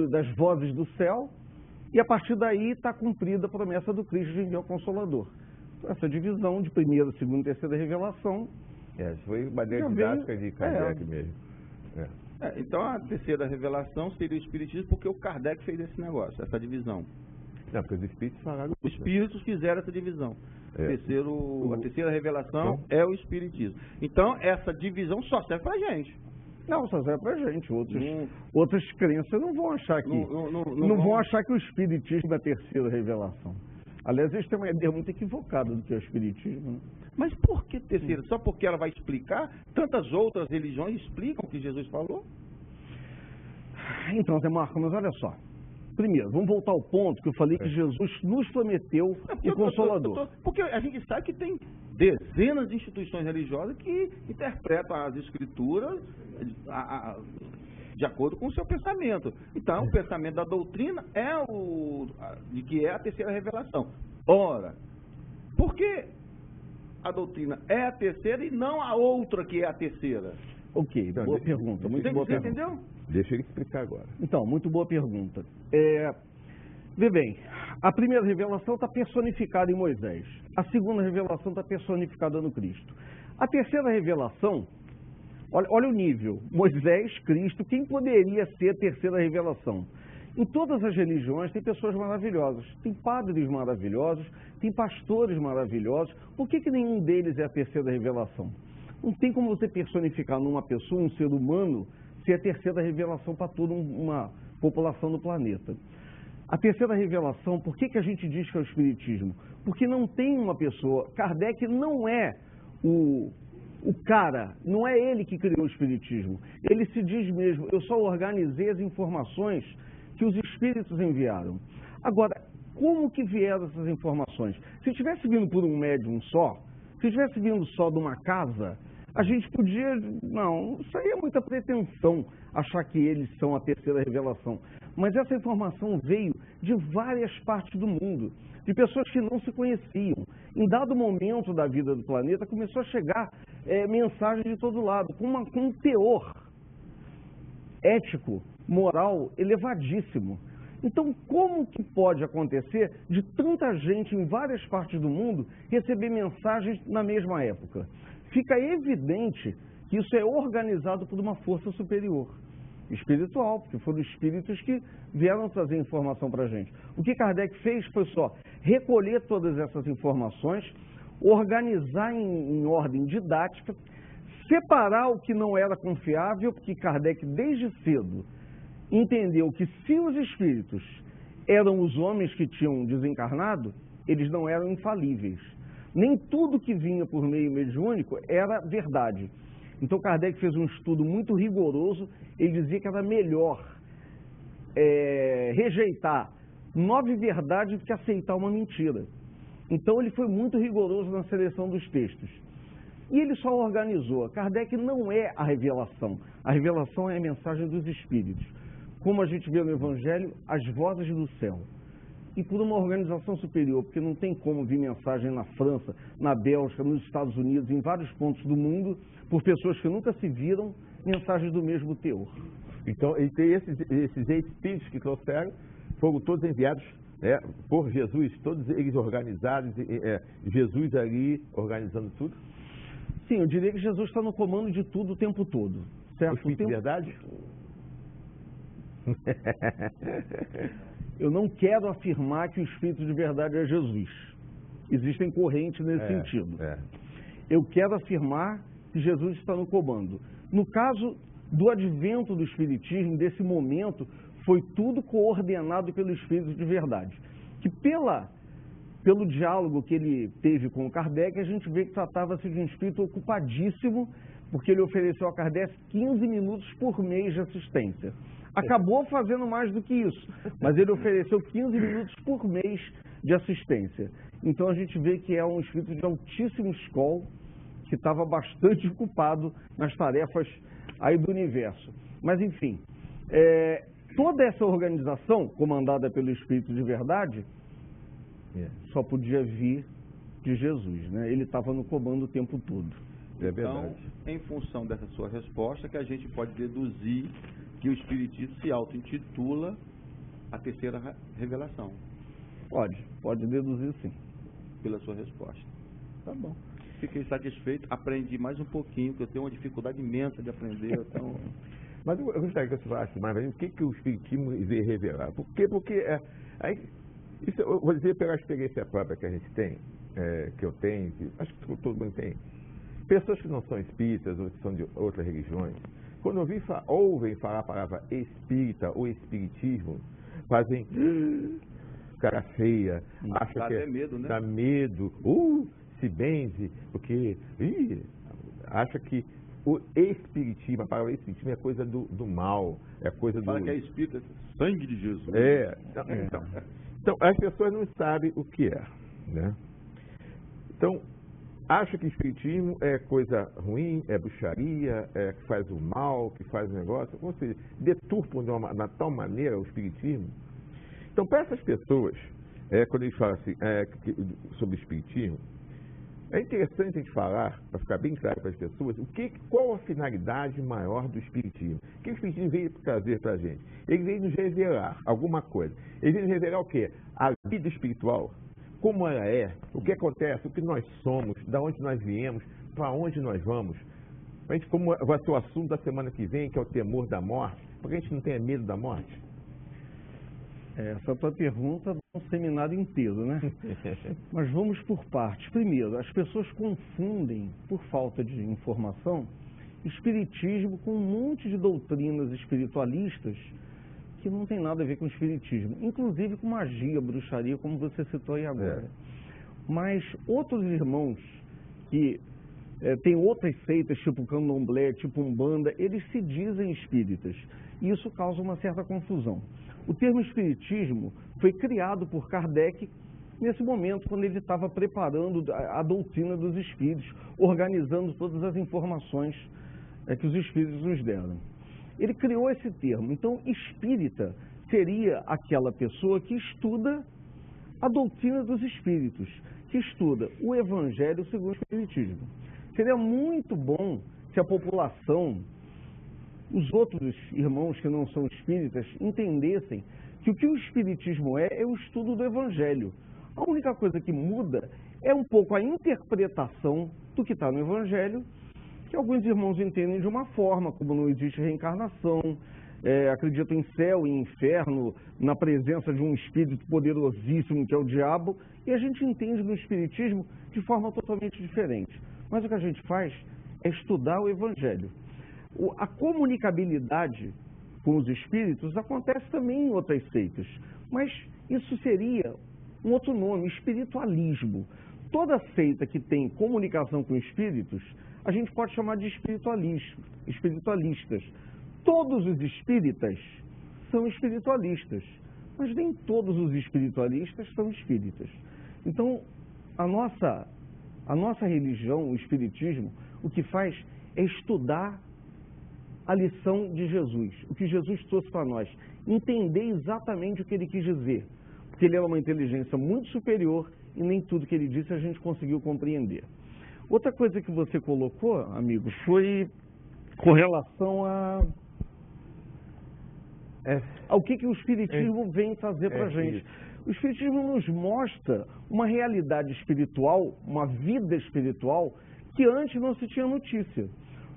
das vozes do céu, e a partir daí está cumprida a promessa do Cristo de enviar o Consolador. Então, essa divisão de primeira, segunda e terceira revelação... foi uma didática de Kardec mesmo. Então a terceira revelação seria o Espiritismo, porque o Kardec fez esse negócio, essa divisão. Não, porque os espíritos falaram. Os espíritos fizeram essa divisão. A terceira revelação é o espiritismo. Então, essa divisão só serve pra gente. Não, só serve pra gente. Outras crenças não vão achar que... Não vão achar que o espiritismo é a terceira revelação. Aliás, eles têm uma ideia muito equivocada do que é o espiritismo. Né? Mas por que terceira? Só porque ela vai explicar? Tantas outras religiões explicam o que Jesus falou? Então, Zé Marco, mas olha só. Primeiro, vamos voltar ao ponto que eu falei que Jesus nos prometeu o Consolador. Porque a gente sabe que tem dezenas de instituições religiosas que interpretam as escrituras de acordo com o seu pensamento. Então, o pensamento da doutrina é de que é a terceira revelação. Ora, por que a doutrina é a terceira e não a outra que é a terceira? Ok, então, boa pergunta. Muito boa pergunta. Entendeu? Deixa ele explicar agora. Então, muito boa pergunta. Vê bem, a primeira revelação está personificada em Moisés. A segunda revelação está personificada no Cristo. A terceira revelação, olha o nível. Moisés, Cristo, quem poderia ser a terceira revelação? Em todas as religiões tem pessoas maravilhosas. Tem padres maravilhosos, tem pastores maravilhosos. Por que nenhum deles é a terceira revelação? Não tem como você personificar numa pessoa, um ser humano, ser a terceira revelação para toda uma população do planeta. A terceira revelação, por que a gente diz que é o Espiritismo? Porque não tem uma pessoa, Kardec não é o cara, não é ele que criou o Espiritismo. Ele se diz mesmo, eu só organizei as informações que os Espíritos enviaram. Agora, como que vieram essas informações? Se tivesse vindo por um médium só, se tivesse vindo só de uma casa, a gente podia... Não, isso aí é muita pretensão, achar que eles são a terceira revelação. Mas essa informação veio de várias partes do mundo, de pessoas que não se conheciam. Em dado momento da vida do planeta, começou a chegar mensagens de todo lado, com um teor ético, moral, elevadíssimo. Então, como que pode acontecer de tanta gente em várias partes do mundo receber mensagens na mesma época? Fica evidente que isso é organizado por uma força superior, espiritual, porque foram espíritos que vieram trazer informação para a gente. O que Kardec fez foi só recolher todas essas informações, organizar em ordem didática, separar o que não era confiável, porque Kardec, desde cedo, entendeu que se os espíritos eram os homens que tinham desencarnado, eles não eram infalíveis. Nem tudo que vinha por meio mediúnico era verdade. Então Kardec fez um estudo muito rigoroso, ele dizia que era melhor rejeitar 9 verdades do que aceitar uma mentira. Então ele foi muito rigoroso na seleção dos textos. E ele só organizou. Kardec não é a revelação é a mensagem dos espíritos. Como a gente vê no Evangelho, as vozes do céu. E por uma organização superior, porque não tem como vir mensagem na França, na Bélgica, nos Estados Unidos, em vários pontos do mundo, por pessoas que nunca se viram, mensagens do mesmo teor. Então, e tem esses espíritos que trouxeram, foram todos enviados por Jesus, todos eles organizados, Jesus ali organizando tudo? Sim, eu diria que Jesus está no comando de tudo o tempo todo. Certo? Espírito de verdade? Eu não quero afirmar que o Espírito de verdade é Jesus. Existem correntes nesse sentido. Eu quero afirmar que Jesus está no comando. No caso do advento do Espiritismo, desse momento, foi tudo coordenado pelo Espírito de verdade. Que pelo diálogo que ele teve com o Kardec, a gente vê que tratava-se de um espírito ocupadíssimo, porque ele ofereceu a Kardec 15 minutos por mês de assistência. Acabou fazendo mais do que isso, mas ele ofereceu 15 minutos por mês de assistência. Então a gente vê que é um espírito de altíssimo escol, que estava bastante ocupado nas tarefas aí do universo. Mas enfim, toda essa organização, comandada pelo Espírito de verdade, só podia vir de Jesus, né? Ele estava no comando o tempo todo. Então, em função dessa sua resposta, que a gente pode deduzir que o Espiritismo se auto-intitula a terceira revelação. Pode deduzir sim. Pela sua resposta. Tá bom. Fiquei satisfeito, aprendi mais um pouquinho, porque eu tenho uma dificuldade imensa de aprender. Então... Mas eu gostaria que você falasse mais, o que o Espiritismo veio revelar? Por quê? Porque Isso eu vou dizer pela experiência própria que a gente tem, que eu tenho, que acho que todo mundo tem. Pessoas que não são espíritas ou que são de outras religiões, quando ouvem falar a palavra espírita ou espiritismo, fazem cara feia, acham que medo, né? dá medo, se benze, porque acha que o espiritismo, a palavra espiritismo é coisa do mal, é coisa Fala do... que é espírita, sangue de Jesus. Então, as pessoas não sabem o que é, né? Então, acha que espiritismo é coisa ruim, é bruxaria, que faz o mal, que faz o negócio, ou seja, deturpam de uma tal maneira o espiritismo. Então, para essas pessoas, quando eles falam assim, sobre o espiritismo, é interessante a gente falar, para ficar bem claro para as pessoas, qual a finalidade maior do espiritismo. O que o espiritismo veio trazer para a gente? Ele veio nos revelar alguma coisa. Ele veio nos revelar o quê? A vida espiritual. Como ela é, o que acontece, o que nós somos, da onde nós viemos, para onde nós vamos. A gente, como vai ser o assunto da semana que vem, que é o temor da morte, porque a gente não tenha medo da morte. Essa tua pergunta dá um seminário inteiro, né? Mas vamos por partes. Primeiro, as pessoas confundem, por falta de informação, espiritismo com um monte de doutrinas espiritualistas que não tem nada a ver com o espiritismo, inclusive com magia, bruxaria, como você citou aí agora. Mas outros irmãos que têm outras seitas, tipo candomblé, tipo umbanda, eles se dizem espíritas. E isso causa uma certa confusão. O termo espiritismo foi criado por Kardec nesse momento, quando ele estava preparando a doutrina dos espíritos, organizando todas as informações que os espíritos nos deram. Ele criou esse termo. Então, espírita seria aquela pessoa que estuda a doutrina dos espíritos, que estuda o Evangelho segundo o Espiritismo. Seria muito bom se a população, os outros irmãos que não são espíritas, entendessem que o que o Espiritismo é o estudo do Evangelho. A única coisa que muda é um pouco a interpretação do que está no Evangelho, que alguns irmãos entendem de uma forma, como não existe reencarnação, acreditam em céu e inferno, na presença de um espírito poderosíssimo que é o diabo, e a gente entende no Espiritismo de forma totalmente diferente. Mas o que a gente faz é estudar o Evangelho. A comunicabilidade com os espíritos acontece também em outras seitas, mas isso seria um outro nome, espiritualismo. Toda seita que tem comunicação com espíritos, a gente pode chamar de espiritualistas. Todos os espíritas são espiritualistas, mas nem todos os espiritualistas são espíritas. Então, a nossa religião, o espiritismo, o que faz é estudar a lição de Jesus, o que Jesus trouxe para nós, entender exatamente o que ele quis dizer, porque ele era uma inteligência muito superior e nem tudo que ele disse a gente conseguiu compreender. Outra coisa que você colocou, amigo, foi com relação ao que o Espiritismo vem trazer para a gente. O Espiritismo nos mostra uma realidade espiritual, uma vida espiritual, que antes não se tinha notícia.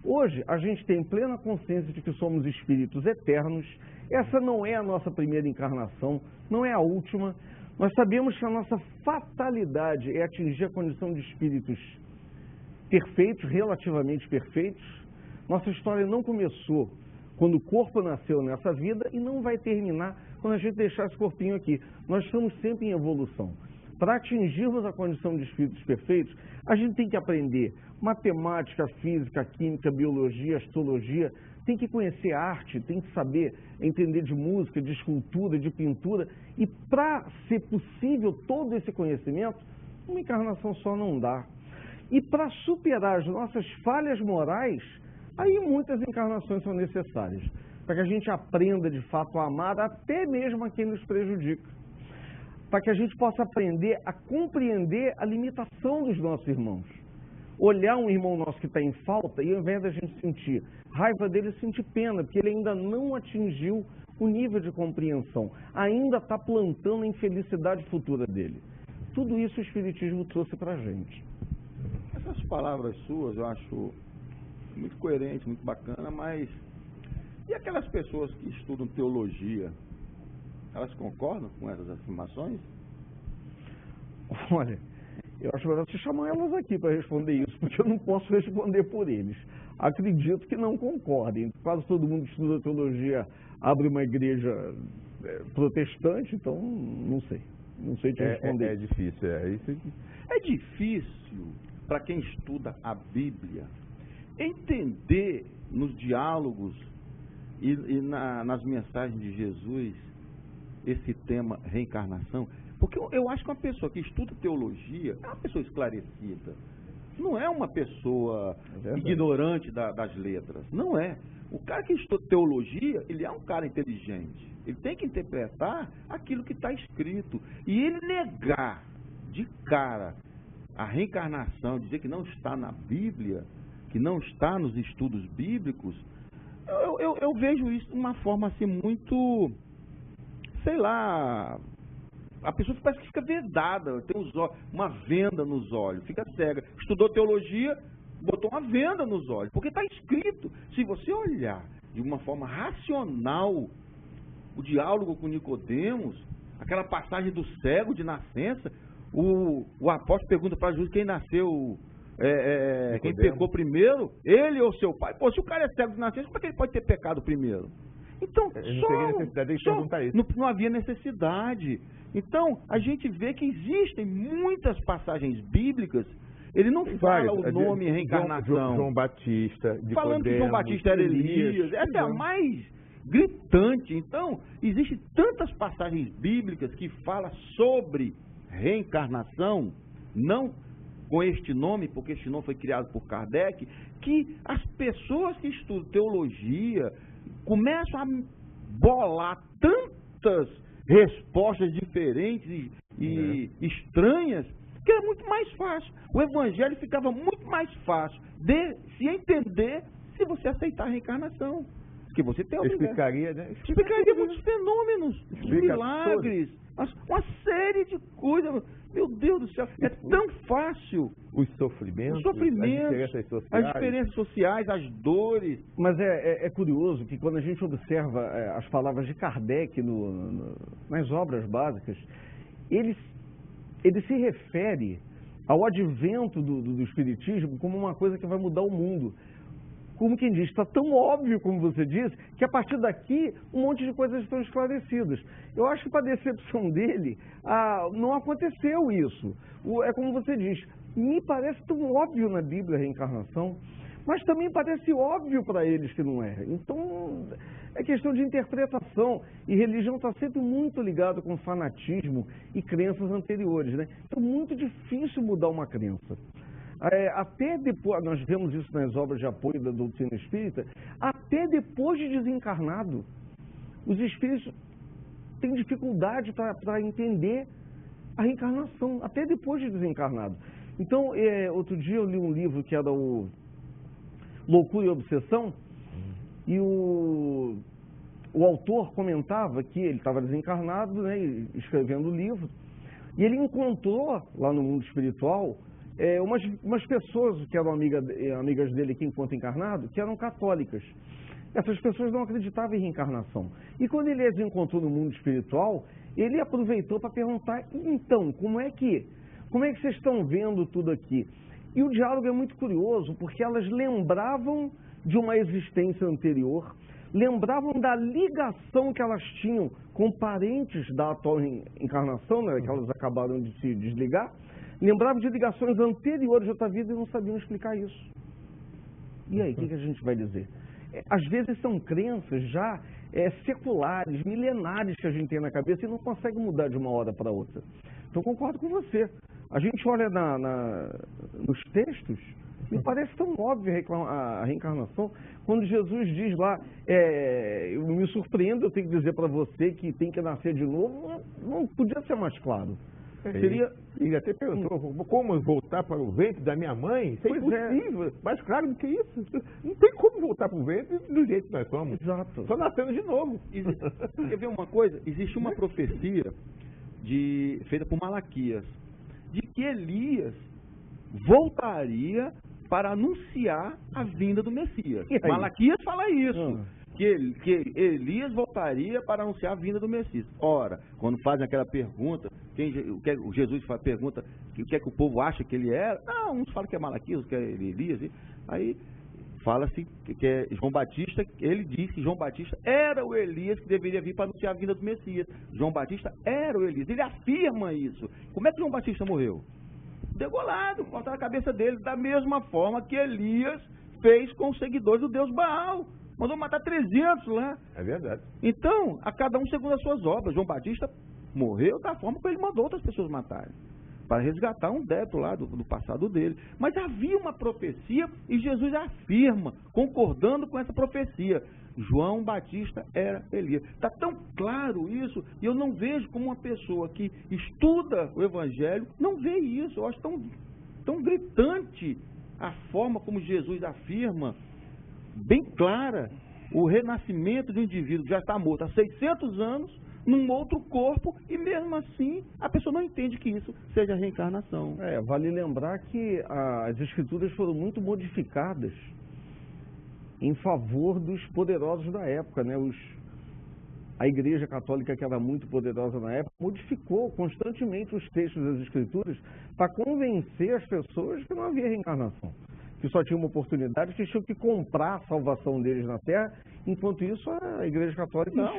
Hoje, a gente tem plena consciência de que somos espíritos eternos. Essa não é a nossa primeira encarnação, não é a última. Nós sabemos que a nossa fatalidade é atingir a condição de espíritos perfeitos, relativamente perfeitos. Nossa história não começou quando o corpo nasceu nessa vida e não vai terminar quando a gente deixar esse corpinho aqui. Nós estamos sempre em evolução. Para atingirmos a condição de espíritos perfeitos, a gente tem que aprender matemática, física, química, biologia, astrologia, tem que conhecer arte, tem que saber entender de música, de escultura, de pintura. E para ser possível todo esse conhecimento, uma encarnação só não dá. E para superar as nossas falhas morais, aí muitas encarnações são necessárias, para que a gente aprenda de fato a amar até mesmo a quem nos prejudica, para que a gente possa aprender a compreender a limitação dos nossos irmãos. Olhar um irmão nosso que está em falta e ao invés da gente sentir raiva dele, sentir pena, porque ele ainda não atingiu o nível de compreensão, ainda está plantando a infelicidade futura dele. Tudo isso o Espiritismo trouxe para a gente. Essas palavras suas eu acho muito coerente, muito bacana, mas e aquelas pessoas que estudam teologia, elas concordam com essas afirmações? Olha, eu acho melhor você chamar elas aqui para responder isso, porque eu não posso responder por eles. Acredito que não concordem. Quase todo mundo que estuda teologia abre uma igreja protestante, então não sei. Não sei te responder. É difícil, É difícil para quem estuda a Bíblia entender nos diálogos e nas mensagens de Jesus esse tema reencarnação, porque eu acho que uma pessoa que estuda teologia é uma pessoa esclarecida, não é uma pessoa ignorante das letras, não é. O cara que estuda teologia, ele é um cara inteligente, ele tem que interpretar aquilo que está escrito, e ele negar de cara a reencarnação, dizer que não está na Bíblia, que não está nos estudos bíblicos, eu vejo isso de uma forma assim muito, sei lá, a pessoa parece que fica vedada, tem uma venda nos olhos, fica cega. Estudou teologia, botou uma venda nos olhos, porque está escrito. Se você olhar de uma forma racional o diálogo com Nicodemos, aquela passagem do cego de nascença, o apóstolo pergunta para Jesus quem nasceu, quem pecou primeiro, ele ou seu pai. Pô, se o cara é cego de nascença, como é que ele pode ter pecado primeiro? Então, não havia necessidade. Então, a gente vê que existem muitas passagens bíblicas. Ele não fala o nome reencarnação. João Batista, falando que João Batista era Elias. Essa é a mais gritante. Então, existem tantas passagens bíblicas que falam sobre reencarnação, não com este nome, porque este nome foi criado por Kardec, que as pessoas que estudam teologia começam a bolar tantas respostas diferentes e estranhas, que é muito mais fácil. O evangelho ficava muito mais fácil de se entender se você aceitar a reencarnação. Porque você tem explicaria muitos fenômenos, milagres, uma série de coisas. Meu Deus do céu, é tão fácil. Os sofrimentos, as diferenças sociais, as dores. Mas é curioso que quando a gente observa as palavras de Kardec nas obras básicas, ele se refere ao advento do Espiritismo como uma coisa que vai mudar o mundo. Como quem diz, está tão óbvio, como você disse, que a partir daqui um monte de coisas estão esclarecidas. Eu acho que para a decepção dele, não aconteceu isso. É como você diz, me parece tão óbvio na Bíblia a reencarnação, mas também parece óbvio para eles que não é. Então, é questão de interpretação, e religião está sempre muito ligada com fanatismo e crenças anteriores, né? Então, muito difícil mudar uma crença. Até depois, nós vemos isso nas obras de apoio da doutrina espírita, até depois de desencarnado, os espíritos têm dificuldade para entender a reencarnação, até depois de desencarnado. Então, outro dia eu li um livro que era o Loucura e Obsessão, e o autor comentava que ele estava desencarnado, né, escrevendo o livro, e ele encontrou lá no mundo espiritual umas pessoas que eram amigas dele aqui enquanto encarnado, que eram católicas. Essas pessoas não acreditavam em reencarnação. E quando ele as encontrou no mundo espiritual, ele aproveitou para perguntar, então, como é que vocês estão vendo tudo aqui? E o diálogo é muito curioso, porque elas lembravam de uma existência anterior, lembravam da ligação que elas tinham com parentes da atual encarnação, né, que elas acabaram de se desligar, lembravam de ligações anteriores de outra vida e não sabiam explicar isso. E aí, o que a gente vai dizer? Às vezes são crenças já seculares, milenares que a gente tem na cabeça e não consegue mudar de uma hora para outra. Então, concordo com você. A gente olha nos textos e parece tão óbvio a reencarnação. Quando Jesus diz lá, eu me surpreendo, eu tenho que dizer para você que tem que nascer de novo, não podia ser mais claro. Ele até perguntou, como voltar para o ventre da minha mãe? Isso é impossível. Mais claro do que isso. Não tem como voltar para o ventre do jeito que nós somos. Exato. Só nascendo de novo. Quer ver uma coisa? Existe uma profecia feita por Malaquias, de que Elias voltaria para anunciar a vinda do Messias. Malaquias fala isso. que Elias voltaria para anunciar a vinda do Messias. Ora, quando fazem aquela pergunta, Jesus pergunta o que é que o povo acha que ele era, uns falam que é Malaquias, outros que é Elias, aí fala-se que é João Batista, ele diz que João Batista era o Elias que deveria vir para anunciar a vinda do Messias. João Batista era o Elias, ele afirma isso. Como é que João Batista morreu? Degolado, cortaram a cabeça dele, da mesma forma que Elias fez com os seguidores do Deus Baal. Mandou matar 300 lá. É verdade. Então, a cada um segundo as suas obras. João Batista morreu da forma como ele mandou outras pessoas matarem, para resgatar um débito lá do passado dele. Mas havia uma profecia e Jesus afirma, concordando com essa profecia. João Batista era Elias. Está tão claro isso, e eu não vejo como uma pessoa que estuda o Evangelho não vê isso. Eu acho tão gritante a forma como Jesus afirma, bem clara, o renascimento do indivíduo que já está morto há 600 anos, num outro corpo, e mesmo assim a pessoa não entende que isso seja reencarnação. Vale lembrar que as escrituras foram muito modificadas em favor dos poderosos da época, né? A Igreja Católica, que era muito poderosa na época, modificou constantemente os textos das escrituras para convencer as pessoas que não havia reencarnação, que só tinha uma oportunidade, que tinham que comprar a salvação deles na Terra. Enquanto isso, a Igreja Católica não,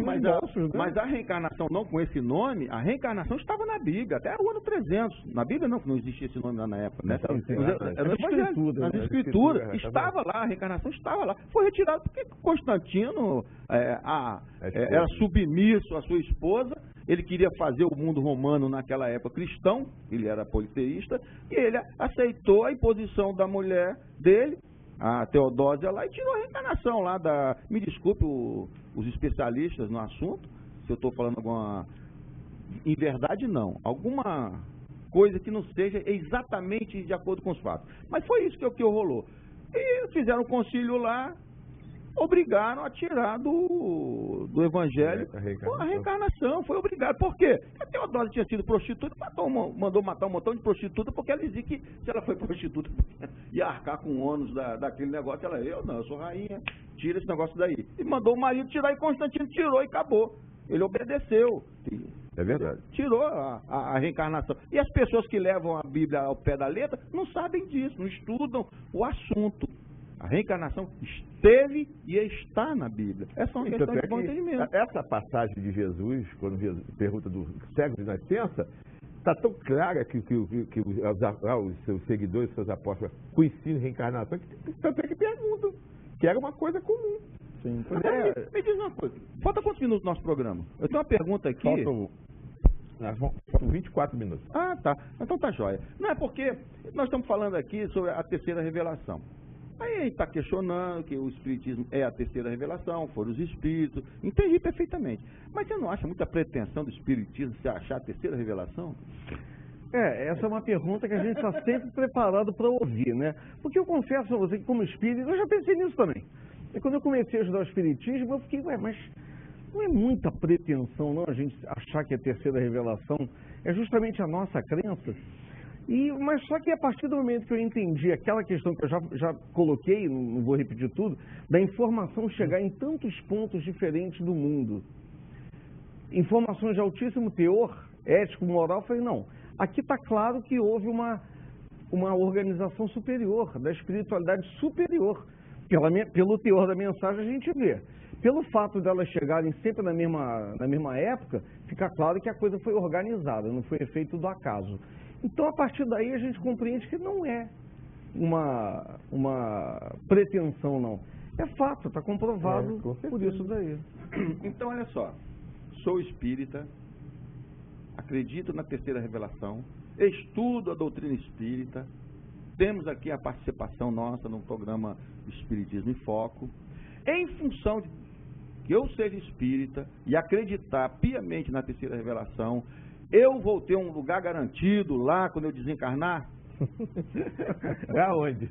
mas a reencarnação não com esse nome, a reencarnação estava na Bíblia, até o ano 300. Na Bíblia não, que não existia esse nome lá na época, né? Nas escrituras, estava lá, a reencarnação estava lá. Foi retirado porque Constantino era submisso à sua esposa, ele queria fazer o mundo romano naquela época cristão, ele era politeísta, e ele aceitou a imposição da mulher dele, a Teodósia lá, e tirou a reencarnação lá da... Me desculpe os especialistas no assunto, se eu estou falando alguma... Em verdade, não. Alguma coisa que não seja exatamente de acordo com os fatos. Mas foi isso que rolou. E fizeram um concílio lá, obrigaram a tirar do Evangelho a reencarnação. Foi obrigado. Por quê? Porque a Teodósia tinha sido prostituta, mandou matar um montão de prostituta, porque ela dizia que se ela foi prostituta ia arcar com o ônus daquele negócio. Ela, eu sou rainha, tira esse negócio daí. E mandou o marido tirar, e Constantino tirou e acabou. Ele obedeceu. É verdade. Tirou a reencarnação. E as pessoas que levam a Bíblia ao pé da letra não sabem disso, não estudam o assunto. A reencarnação esteve e está na Bíblia. É só uma questão de bom entendimento. Essa passagem de Jesus, quando Jesus pergunta do cego de nascença, está tão clara que os seus seguidores, os seus apóstolos, conheciam reencarnação, que tanto é que perguntam, que era uma coisa comum. Sim. Me diz uma coisa, falta quantos minutos no nosso programa? Eu tenho uma pergunta aqui. Faltam 24 minutos. Ah, tá. Então tá jóia. Não é porque nós estamos falando aqui sobre a terceira revelação. Aí a gente está questionando que o Espiritismo é a terceira revelação, foram os Espíritos. Entendi perfeitamente. Mas você não acha muita pretensão do Espiritismo se achar a terceira revelação? Essa é uma pergunta que a gente está sempre preparado para ouvir, né? Porque eu confesso a você que, como espírita, eu já pensei nisso também. E quando eu comecei a estudar o Espiritismo, eu fiquei, mas não é muita pretensão, não, a gente achar que a terceira revelação é justamente a nossa crença? Mas só que a partir do momento que eu entendi aquela questão que eu já coloquei, não vou repetir tudo, da informação chegar em tantos pontos diferentes do mundo, informações de altíssimo teor, ético, moral, eu falei, não, aqui está claro que houve uma organização superior, da espiritualidade superior. Pelo teor da mensagem a gente vê. Pelo fato delas chegarem sempre na mesma época, fica claro que a coisa foi organizada, não foi efeito do acaso. Então, a partir daí, a gente compreende que não é uma pretensão, não. É fato, está comprovado por isso daí. Então, olha só, sou espírita, acredito na terceira revelação, estudo a doutrina espírita, temos aqui a participação nossa no programa Espiritismo em Foco. Em função de que eu seja espírita e acreditar piamente na terceira revelação, eu vou ter um lugar garantido lá quando eu desencarnar? Aonde?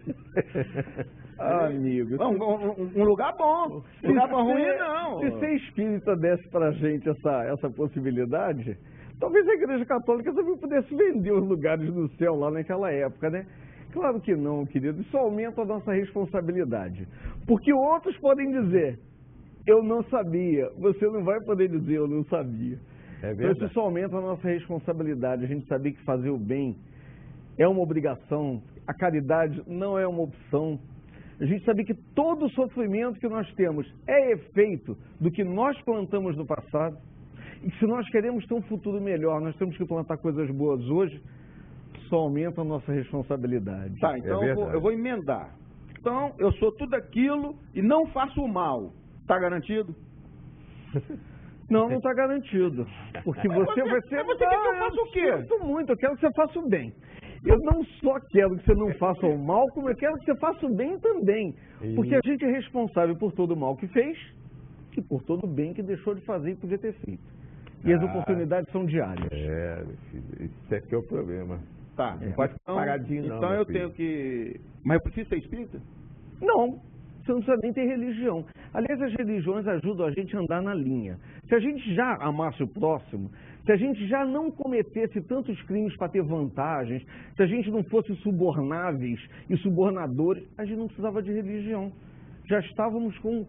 Amigo. Um lugar bom. Lugar bom ruim, não. Se ser espírita desse pra gente essa possibilidade, talvez a Igreja Católica também pudesse vender os lugares no céu lá naquela época, né? Claro que não, querido. Isso aumenta a nossa responsabilidade. Porque outros podem dizer, eu não sabia. Você não vai poder dizer eu não sabia. Então isso só aumenta a nossa responsabilidade. A gente saber que fazer o bem é uma obrigação, a caridade não é uma opção. A gente saber que todo o sofrimento que nós temos é efeito do que nós plantamos no passado. E que se nós queremos ter um futuro melhor, nós temos que plantar coisas boas hoje, só aumenta a nossa responsabilidade. Tá, então eu vou emendar. Então, eu sou tudo aquilo e não faço o mal. Está garantido? Não, não está garantido. Porque você vai ser... Você quer que eu faça o quê? Eu sinto muito, eu quero que você faça o bem. Eu não só quero que você não faça o mal, como eu quero que você faça o bem também. Porque a gente é responsável por todo o mal que fez e por todo o bem que deixou de fazer e podia ter feito. E as oportunidades são diárias. Isso aqui é o problema. Tá. Não pode ficar paradinho, não. Então eu tenho que... Mas eu preciso ser espírita? Não. Você não precisa nem ter religião. Aliás, as religiões ajudam a gente a andar na linha. Se a gente já amasse o próximo, se a gente já não cometesse tantos crimes para ter vantagens, se a gente não fosse subornáveis e subornadores, a gente não precisava de religião. Já estávamos com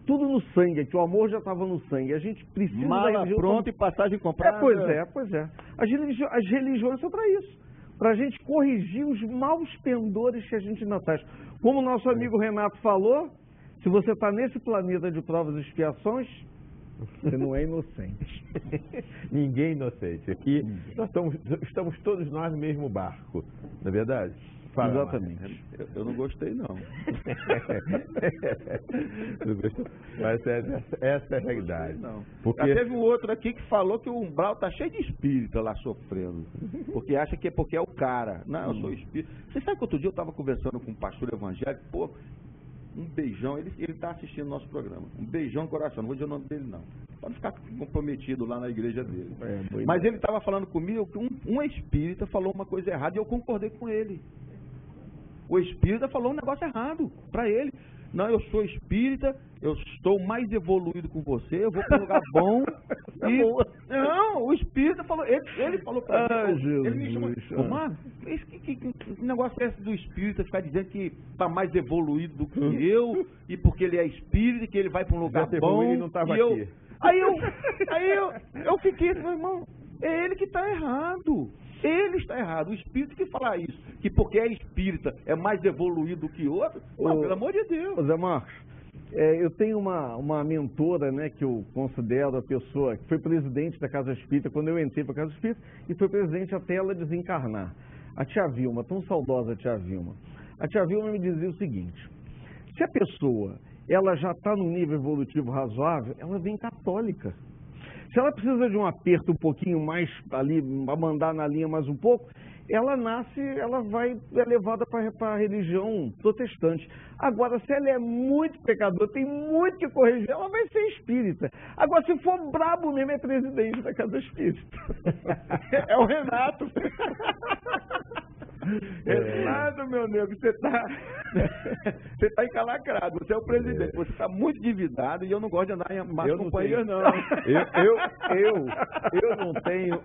tudo no sangue, que o amor já estava no sangue. A gente precisa mala da religião pronta e passagem comprada. Pois é. As religiões são para isso. Para a gente corrigir os maus pendores que a gente ainda faz. Como o nosso amigo Renato falou, se você está nesse planeta de provas e expiações, você não é inocente. Ninguém é inocente. Aqui nós estamos todos nós no mesmo barco, não é verdade? Fala, exatamente. Eu não gostei, não. Não gostou? Mas essa é a realidade. Não. Porque... Já teve um outro aqui que falou que o umbral está cheio de espírita lá sofrendo. Porque acha que é porque é o cara. Não, eu sou espírita. Você sabe que outro dia eu estava conversando com um pastor evangélico, pô, um beijão, ele está assistindo o nosso programa. Um beijão no coração, não vou dizer o nome dele não. Para não ficar comprometido lá na igreja dele. Mas ele estava falando comigo que um espírita falou uma coisa errada e eu concordei com ele. O espírita falou um negócio errado para ele. Não, eu sou espírita, eu estou mais evoluído com você, eu vou para um lugar bom. Não, o espírita falou, ele falou para mim. Ele me chamou. Mano, que negócio é esse do espírita ficar dizendo que está mais evoluído do que eu, e porque ele é espírita, que ele vai para um lugar bom. Ele não estava aqui. Aí eu fiquei, meu irmão, é ele que está errado. Ele está errado. O espírito que fala isso, que porque é espírita é mais evoluído do que outro, pelo amor de Deus. Zé Marcos, eu tenho uma mentora, né, que eu considero a pessoa que foi presidente da Casa Espírita quando eu entrei para a Casa Espírita e foi presidente até ela desencarnar. A tia Vilma, tão saudosa a tia Vilma. A tia Vilma me dizia o seguinte: se a pessoa ela já está num nível evolutivo razoável, ela vem católica. Se ela precisa de um aperto um pouquinho mais ali, mandar na linha mais um pouco, ela nasce, ela vai levada para a religião protestante. Agora, se ela é muito pecadora, tem muito que corrigir, ela vai ser espírita. Agora, se for brabo mesmo, é presidente da Casa Espírita. É o Renato. Renato, meu nego, você tá encalacrado, você é o presidente, você está muito endividado e eu não gosto de andar em mais companhia, não. Eu não tenho,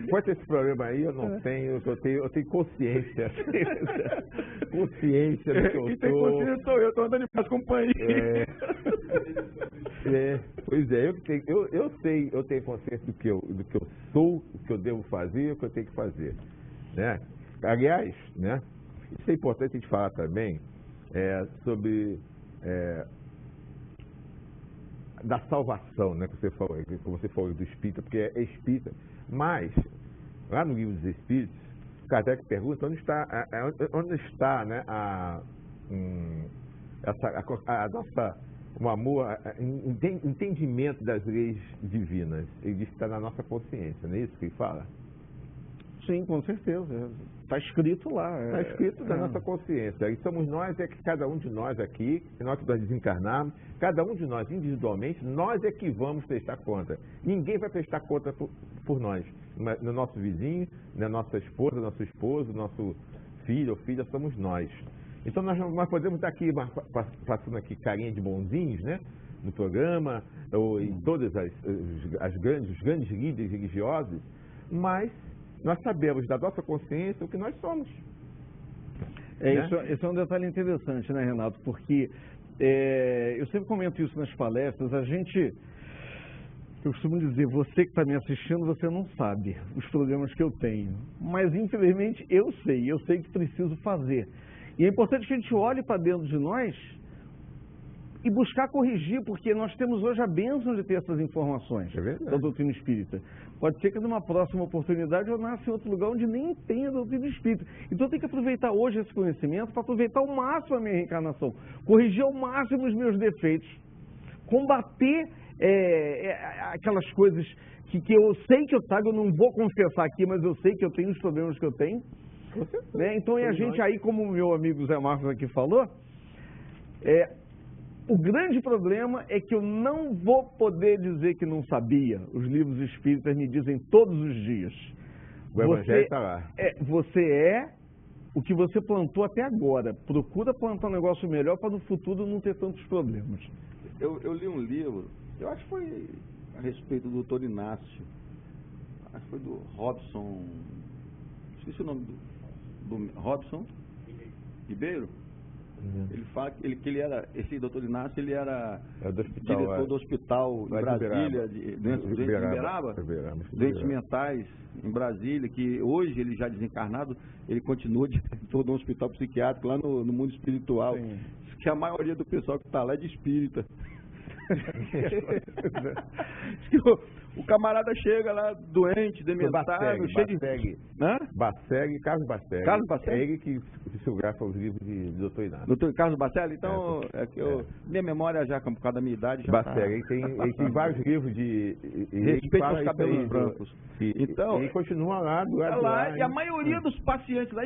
quanto a esse problema aí, eu tenho consciência. Consciência do que eu Quem tem consciência sou eu, estou andando em mais companhia. Pois é, eu tenho consciência do que eu sou, do que eu devo fazer, o que eu tenho que fazer. Né? Aliás, né, isso é importante a gente falar também sobre da salvação, né, que você falou do espírita, porque é espírita, mas lá no livro dos Espíritos, Kardec pergunta onde está né, o amor, entendimento das leis divinas. Ele diz que está na nossa consciência, não é isso que ele fala? Sim, com certeza. Está escrito lá. Está escrito na nossa consciência. E somos nós, que cada um de nós aqui, nós que nós desencarnarmos, cada um de nós individualmente, nós é que vamos prestar conta. Ninguém vai prestar conta por nós. No nosso vizinho, na nossa esposa, nosso esposo, nosso filho ou filha, somos nós. Então nós podemos estar aqui, passando aqui carinha de bonzinhos, né? No programa, ou em todas os grandes líderes religiosos, mas nós sabemos da nossa consciência o que nós somos. Isso é um detalhe interessante, né, Renato? Porque Eu sempre comento isso nas palestras, eu costumo dizer, você que está me assistindo, você não sabe os problemas que eu tenho, mas infelizmente eu sei que preciso fazer. E é importante que a gente olhe para dentro de nós e buscar corrigir, porque nós temos hoje a bênção de ter essas informações da doutrina espírita. Pode ser que numa próxima oportunidade eu nasça em outro lugar onde nem tenha doutrina espírita. Então eu tenho que aproveitar hoje esse conhecimento para aproveitar ao máximo a minha reencarnação, corrigir ao máximo os meus defeitos, combater aquelas coisas que eu sei que eu trago, eu não vou confessar aqui, mas eu sei que eu tenho os problemas que eu tenho. Né? Então a gente aí, como o meu amigo Zé Marcos aqui falou, o grande problema é que eu não vou poder dizer que não sabia. Os livros espíritas me dizem todos os dias. O Evangelho está lá. Você é o que você plantou até agora. Procura plantar um negócio melhor para no futuro não ter tantos problemas. Eu li um livro, eu acho que foi a respeito do Dr. Inácio. Acho que foi do Robson. Esqueci o nome do Robson Ribeiro. Ele fala que ele era, esse doutor Inácio, ele era diretor do hospital em Brasília, doentes mentais em Brasília, que hoje ele já desencarnado, ele continua diretor do hospital psiquiátrico lá no mundo espiritual. Sim. Que a maioria do pessoal que está lá é de espírita. O camarada chega lá doente, dementado, cheio de... Carlos Bacelli. Carlos Bacelli? É ele que psicografa os livros de Dr. Inácio. Doutor Carlos Bacelli? Então, minha memória já, por causa da minha idade, já Bacelli, ele tem vários livros de... Respeito aos cabelos brancos. Então, ele continua lá, do lado lá. E a maioria dos pacientes lá,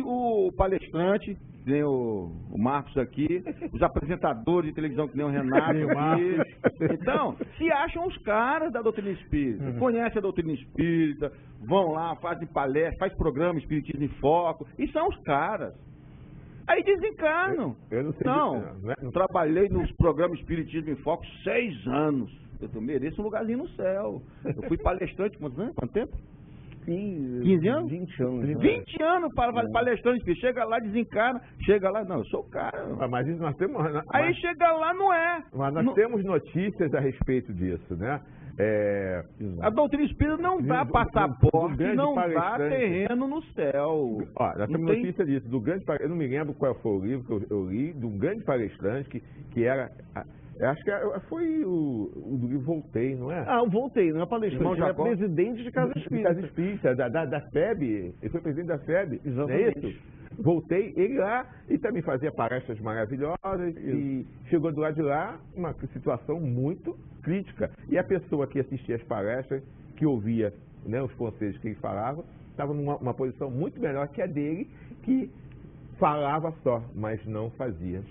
o palestrante, tem o Marcos aqui, os apresentadores de televisão que nem o Renato aqui. Então, se acham os caras da doutrina espírita, conhecem a doutrina espírita, vão lá, fazem palestra, faz programa Espiritismo em Foco, e são os caras. Aí desencarnam. Eu não sei não, trabalhei nos programas Espiritismo em Foco 6 anos. Eu mereço um lugarzinho no céu. Eu fui palestrante, quanto tempo? 15 anos? 20 anos. 20 anos para palestrante, chega lá, desencarna, chega lá, não, eu sou o cara. Mas isso nós temos... Aí chega lá, não é. Mas nós temos notícias a respeito disso, né? A doutrina espírita não dá passaporte, não dá terreno no céu. Nós temos notícia disso, eu não me lembro qual foi o livro que eu li, de um grande palestrante que era... Acho que foi o do livro Voltei, não é? O Voltei, não é palestrante, ele é presidente de Casa Espírita. Casa Espírita, da FEB, ele foi presidente da FEB, exatamente. Não é isso? Voltei, ele lá, e também fazia palestras maravilhosas, e chegou do lado de lá, uma situação muito crítica. E a pessoa que assistia as palestras, que ouvia, né, os conselhos que ele falava, estava numa posição muito melhor que a dele, que falava só, mas não fazia.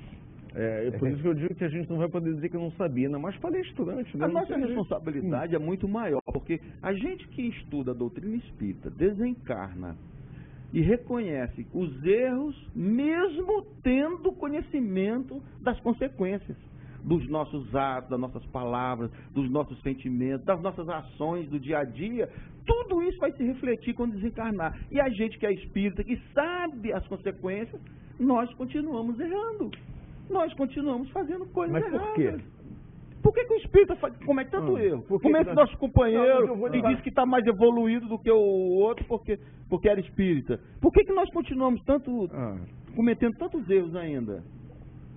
Por isso que eu digo que a gente não vai poder dizer que não sabia, mas palestrante. A nossa responsabilidade é muito maior, porque a gente que estuda a doutrina espírita, desencarna e reconhece os erros, mesmo tendo conhecimento das consequências dos nossos atos, das nossas palavras, dos nossos sentimentos, das nossas ações do dia a dia, tudo isso vai se refletir quando desencarnar. E a gente que é espírita, que sabe as consequências, nós continuamos errando. Nós continuamos fazendo coisas erradas. Por quê? Por que o espírita comete tanto erro? Como é que nosso companheiro que diz que está mais evoluído do que o outro porque era espírita? Por que nós continuamos cometendo tantos erros ainda?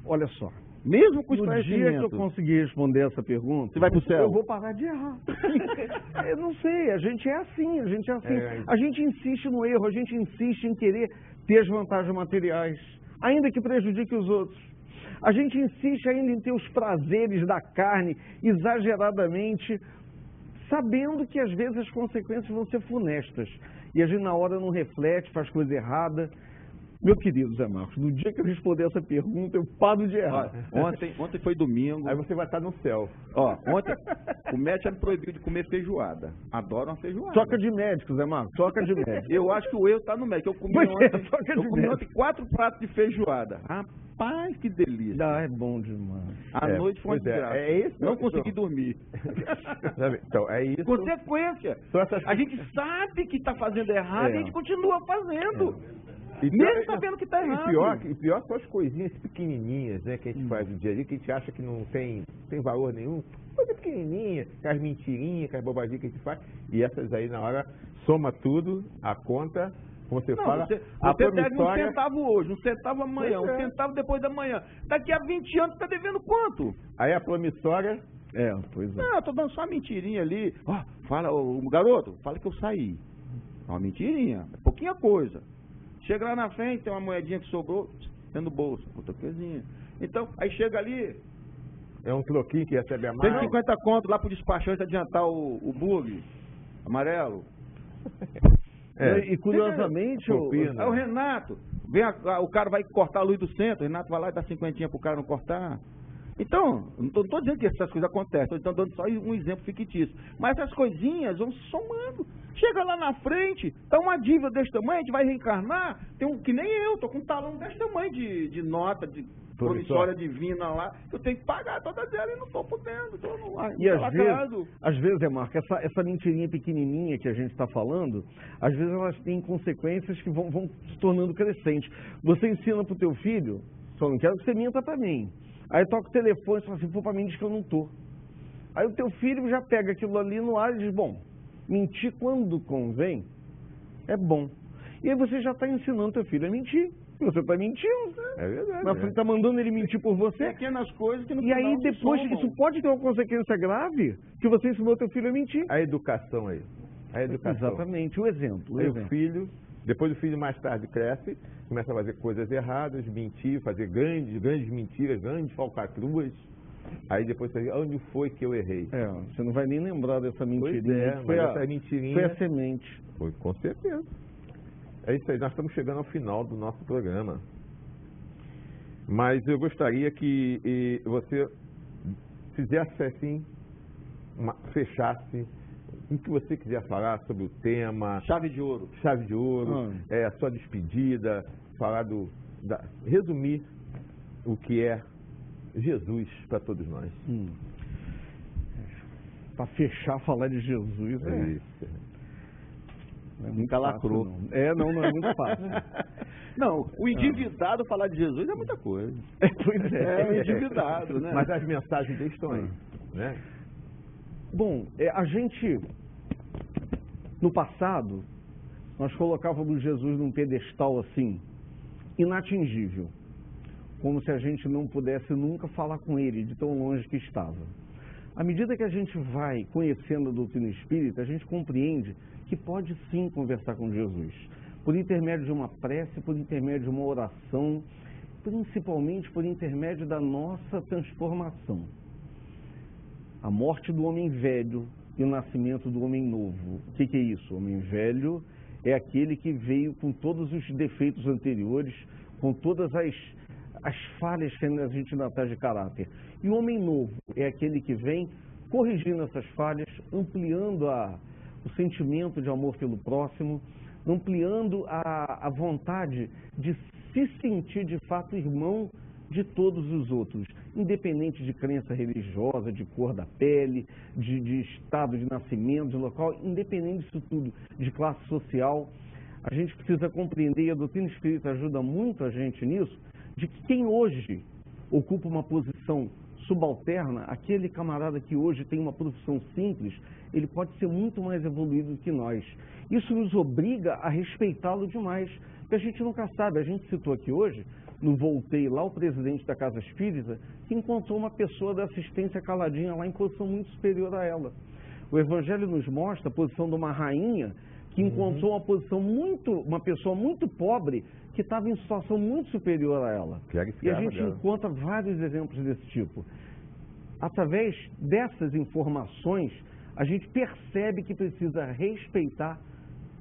Olha só. Mesmo com o no dia que eu conseguir responder essa pergunta, você vai pro céu? Eu vou parar de errar. Eu não sei, a gente é assim. A gente insiste no erro, a gente insiste em querer ter as vantagens materiais, ainda que prejudique os outros. A gente insiste ainda em ter os prazeres da carne exageradamente, sabendo que às vezes as consequências vão ser funestas. E a gente na hora não reflete, faz coisa errada. Meu querido Zé Marcos, no dia que eu responder essa pergunta, eu paro de errar. Ontem foi domingo. Aí você vai estar no céu. Ontem o médico me proibiu de comer feijoada. Adoro uma feijoada. Troca de médico, Zé Marcos, troca de médico. Eu acho que o erro está no médico. Eu comi ontem 4 pratos de feijoada. Rapaz, que delícia. É bom demais. À noite foi uma desgraça. Não consegui dormir. Então, é isso. Consequência. A gente sabe que está fazendo errado e a gente continua fazendo. mesmo sabendo que está errado. E pior são as coisinhas pequenininhas, né, que a gente faz no dia a dia, que a gente acha que não tem valor nenhum. Coisa pequenininha, as mentirinhas, as bobaginhas que a gente faz. E essas aí, na hora, soma tudo, a conta, como você fala, a promissória... Você deve um centavo hoje, um centavo amanhã, um centavo depois da manhã. Daqui a 20 anos você está devendo quanto? Aí a promissória... pois é. Não, eu tô dando só uma mentirinha ali. Ó, fala, garoto, fala que eu saí. É uma mentirinha, é pouquinha coisa. Chega lá na frente, tem uma moedinha que sobrou, dentro do bolso, outra coisinha. Então, aí chega ali... É um troquinho que recebe a mais. Tem 50 conto lá pro despachante adiantar o bug amarelo. E curiosamente, o Renato, o cara vai cortar a luz do centro, o Renato vai lá e dá 50 pro cara não cortar. Então, não estou dizendo que essas coisas acontecem, estou dando só um exemplo fictício. Mas essas coisinhas vão se somando. Chega lá na frente, tá uma dívida desse tamanho, a gente vai reencarnar, tem um que nem eu, tô com um talão desse tamanho de nota, de promissória divina lá, eu tenho que pagar todas elas e não estou podendo. E às vezes, Marco, essa mentirinha pequenininha que a gente está falando, às vezes elas têm consequências que vão se tornando crescentes. Você ensina para o teu filho, só não quero que você minta para mim. Aí toca o telefone e fala assim, pô, para mim diz que eu não tô. Aí o teu filho já pega aquilo ali no ar e diz, bom, mentir quando convém é bom. E aí você já está ensinando o teu filho a mentir. Você está mentindo. É verdade. Mas você está mandando ele mentir por você. Pequenas coisas que no E aí depois isso pode ter uma consequência grave que você ensinou o teu filho a mentir. A educação aí. A educação. Exatamente, o exemplo. O filho, depois o filho mais tarde cresce, começa a fazer coisas erradas, mentir, fazer grandes mentiras, grandes falcatruas. Aí depois você diz, onde foi que eu errei? Você não vai nem lembrar dessa mentirinha. Foi essa mentirinha. Foi a semente. Foi, com certeza. É isso aí, nós estamos chegando ao final do nosso programa. Mas eu gostaria que você fizesse assim, fechasse o que você quiser falar sobre o tema. Chave de ouro. Chave de ouro, a sua despedida, falar resumir o que é Jesus para todos nós. Para fechar, falar de Jesus é isso. Nunca lacrou. Não é muito fácil. Não, o endividado falar de Jesus é muita coisa. Pois é. O endividado, né? Mas as mensagens deles estão aí, né? Bom, a gente, no passado, nós colocávamos Jesus num pedestal assim, inatingível. Como se a gente não pudesse nunca falar com ele, de tão longe que estava. À medida que a gente vai conhecendo a doutrina espírita, a gente compreende que pode sim conversar com Jesus, por intermédio de uma prece, por intermédio de uma oração, principalmente por intermédio da nossa transformação. A morte do homem velho e o nascimento do homem novo. O que é isso? O homem velho é aquele que veio com todos os defeitos anteriores, com todas as falhas que a gente ainda está de caráter. E o homem novo é aquele que vem corrigindo essas falhas, ampliando o sentimento de amor pelo próximo, ampliando a vontade de se sentir de fato irmão de todos os outros, independente de crença religiosa, de cor da pele, de estado de nascimento, de local, independente disso tudo, de classe social. A gente precisa compreender, e a doutrina espírita ajuda muito a gente nisso, de que quem hoje ocupa uma posição subalterna, aquele camarada que hoje tem uma profissão simples, ele pode ser muito mais evoluído do que nós. Isso nos obriga a respeitá-lo demais, porque a gente nunca sabe. A gente citou aqui hoje, no Voltei lá, o presidente da Casa Espírita, que encontrou uma pessoa da assistência caladinha lá em posição muito superior a ela. O Evangelho nos mostra a posição de uma rainha que encontrou uma pessoa muito pobre que estava em situação muito superior a ela. E a gente encontra vários exemplos desse tipo. Através dessas informações, a gente percebe que precisa respeitar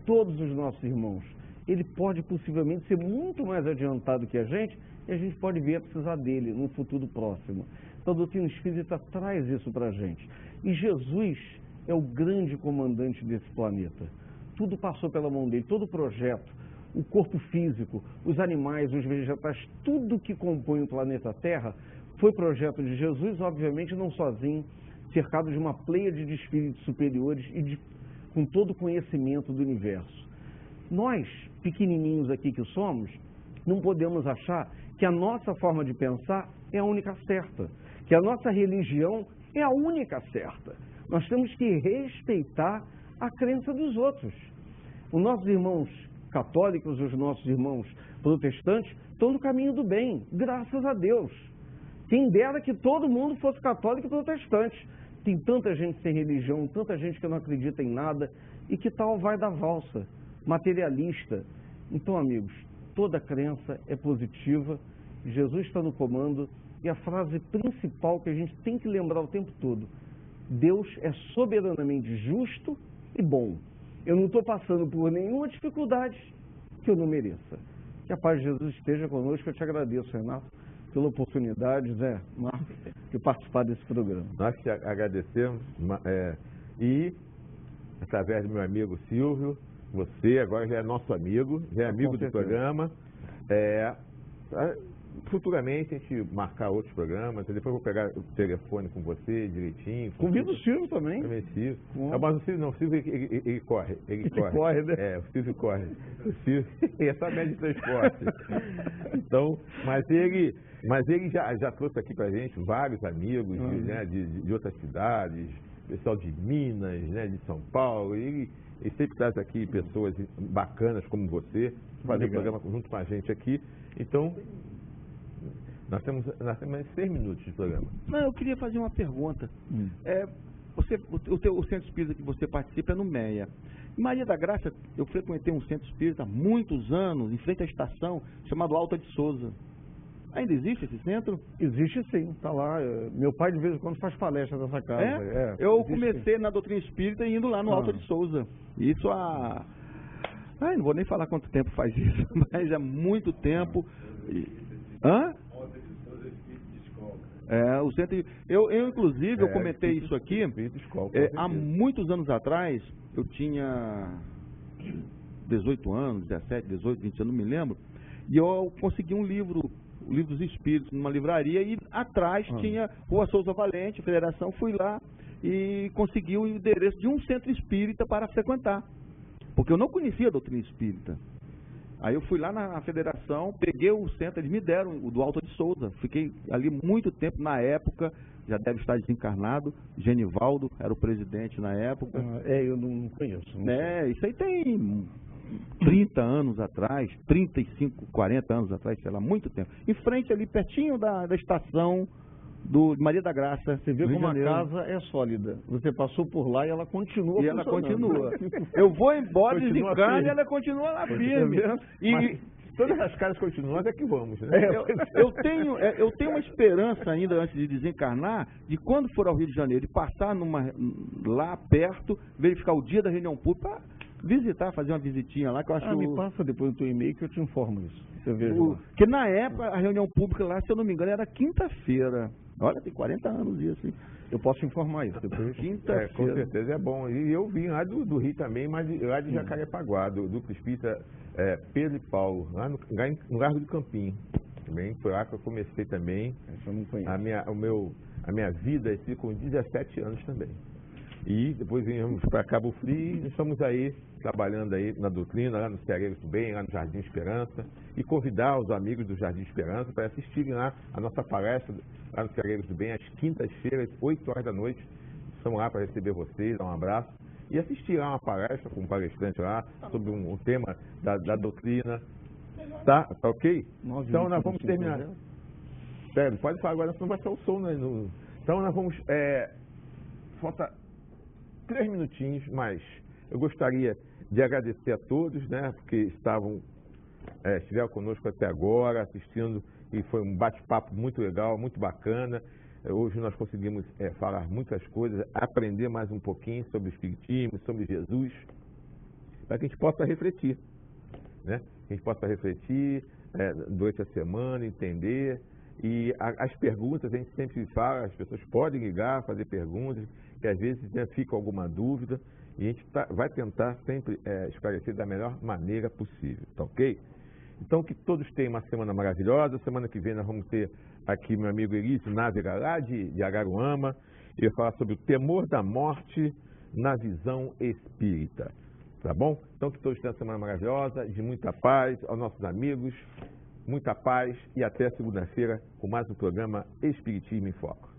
todos os nossos irmãos. Ele pode possivelmente ser muito mais adiantado que a gente e a gente pode vir a precisar dele num futuro próximo. Então a doutrina espírita traz isso para a gente. E Jesus é o grande comandante desse planeta. Tudo passou pela mão dele, todo o projeto, o corpo físico, os animais, os vegetais, tudo que compõe o planeta Terra foi projeto de Jesus, obviamente não sozinho, cercado de uma pleiade de espíritos superiores e com todo o conhecimento do universo. Nós pequenininhos aqui que somos, não podemos achar que a nossa forma de pensar é a única certa, que a nossa religião é a única certa. Nós temos que respeitar a crença dos outros. Os nossos irmãos católicos, os nossos irmãos protestantes, estão no caminho do bem, graças a Deus. Quem dera que todo mundo fosse católico e protestante. Tem tanta gente sem religião, tanta gente que não acredita em nada, e que tal vai da valsa, materialista. Então, amigos, toda crença é positiva, Jesus está no comando, e a frase principal que a gente tem que lembrar o tempo todo: Deus é soberanamente justo e bom. Eu não estou passando por nenhuma dificuldade que eu não mereça. Que a paz de Jesus esteja conosco. Eu te agradeço, Renato, pela oportunidade, Zé, Marcos, de participar desse programa. Nós te agradecemos e, através do meu amigo Silvio, você agora já é nosso amigo, já é amigo do programa. Futuramente a gente marcar outros programas, depois eu vou pegar o telefone com você direitinho. Convido o Silvio também. Silvio. Mas o Silvio não, o Silvio ele corre. Ele corre, né? O Silvio corre. O Silvio é só médio de transporte. Então, mas ele já trouxe aqui pra gente vários amigos de outras cidades, pessoal de Minas, né, de São Paulo. Ele sempre traz aqui pessoas bacanas como você, fazer o programa junto com a gente aqui. Então, nós temos mais 6 minutos de programa. Não, eu queria fazer uma pergunta. O centro espírita que você participa é no MEA. Em Maria da Graça, eu frequentei um centro espírita há muitos anos, em frente à estação, chamado Alta de Souza. Ainda existe esse centro? Existe sim, está lá. Meu pai de vez em quando faz palestra nessa casa. Eu comecei na doutrina espírita indo lá no Alta de Souza. Isso não vou nem falar quanto tempo faz isso, mas é muito tempo. O centro. Inclusive, eu comentei isso aqui. Há muitos anos atrás, eu tinha 18 anos, 17, 18, 20 anos, não me lembro, e eu consegui um livro, o Livro dos Espíritos, numa livraria, e atrás tinha Rua Souza Valente, Federação. Fui lá e consegui o endereço de um centro espírita para frequentar, porque eu não conhecia a doutrina espírita. Aí eu fui lá na Federação, peguei o centro, eles me deram o do Alta de Souza. Fiquei ali muito tempo, na época, já deve estar desencarnado, Genivaldo era o presidente na época. Eu não conheço. Isso aí tem 30 anos atrás, 35, 40 anos atrás, sei lá, muito tempo. Em frente ali, pertinho da estação de Maria da Graça. Você vê como a casa é sólida. Você passou por lá e ela continua. E ela continua. Eu vou embora, desencarno, e ela continua lá firme. Todas as casas continuam, até que vamos, né? Eu tenho uma esperança ainda, antes de desencarnar, de quando for ao Rio de Janeiro, de passar lá perto, verificar o dia da reunião pública, para visitar, fazer uma visitinha lá, que eu acho... me passa depois do teu e-mail que eu te informo isso. Você veja porque na época, a reunião pública lá, se eu não me engano, era quinta-feira. Olha, tem 40 anos isso, hein? Eu posso informar isso depois. Quinta-feira. Com certeza é bom. E eu vim lá do Rio também, mas lá de Jacarepaguá, do Espírita Pedro e Paulo, lá no Largo do Campinho. Também foi lá que eu comecei também. Eu não conheço. A minha vida assim, com 17 anos também. E depois viemos para Cabo Frio e estamos aí trabalhando aí na doutrina, lá no Ceareiros do Bem, lá no Jardim Esperança, e convidar os amigos do Jardim Esperança para assistirem lá a nossa palestra lá no Ceareiros do Bem, às quintas-feiras, 8 horas da noite. Estamos lá para receber vocês, dar um abraço e assistir lá uma palestra com um palestrante lá sobre um tema da doutrina. Tá ok? Então nós vamos terminar. Sério, pode falar agora, senão vai ser o som, né? Então nós vamos... Falta 3 minutinhos, mas eu gostaria de agradecer a todos, né, porque estiveram conosco até agora, assistindo, e foi um bate-papo muito legal, muito bacana. Hoje nós conseguimos falar muitas coisas, aprender mais um pouquinho sobre o Espiritismo, sobre Jesus, para que a gente possa refletir, né? Que a gente possa refletir durante a semana, entender. E as perguntas, a gente sempre fala, as pessoas podem ligar, fazer perguntas, que às vezes fica alguma dúvida, e a gente vai tentar sempre esclarecer da melhor maneira possível, tá ok? Então, que todos tenham uma semana maravilhosa. Semana que vem nós vamos ter aqui meu amigo Elísio Návega, lá de Araruama, e vai falar sobre o temor da morte na visão espírita. Tá bom? Então que todos tenham uma semana maravilhosa, de muita paz, aos nossos amigos, muita paz e até segunda-feira com mais um programa Espiritismo em Foco.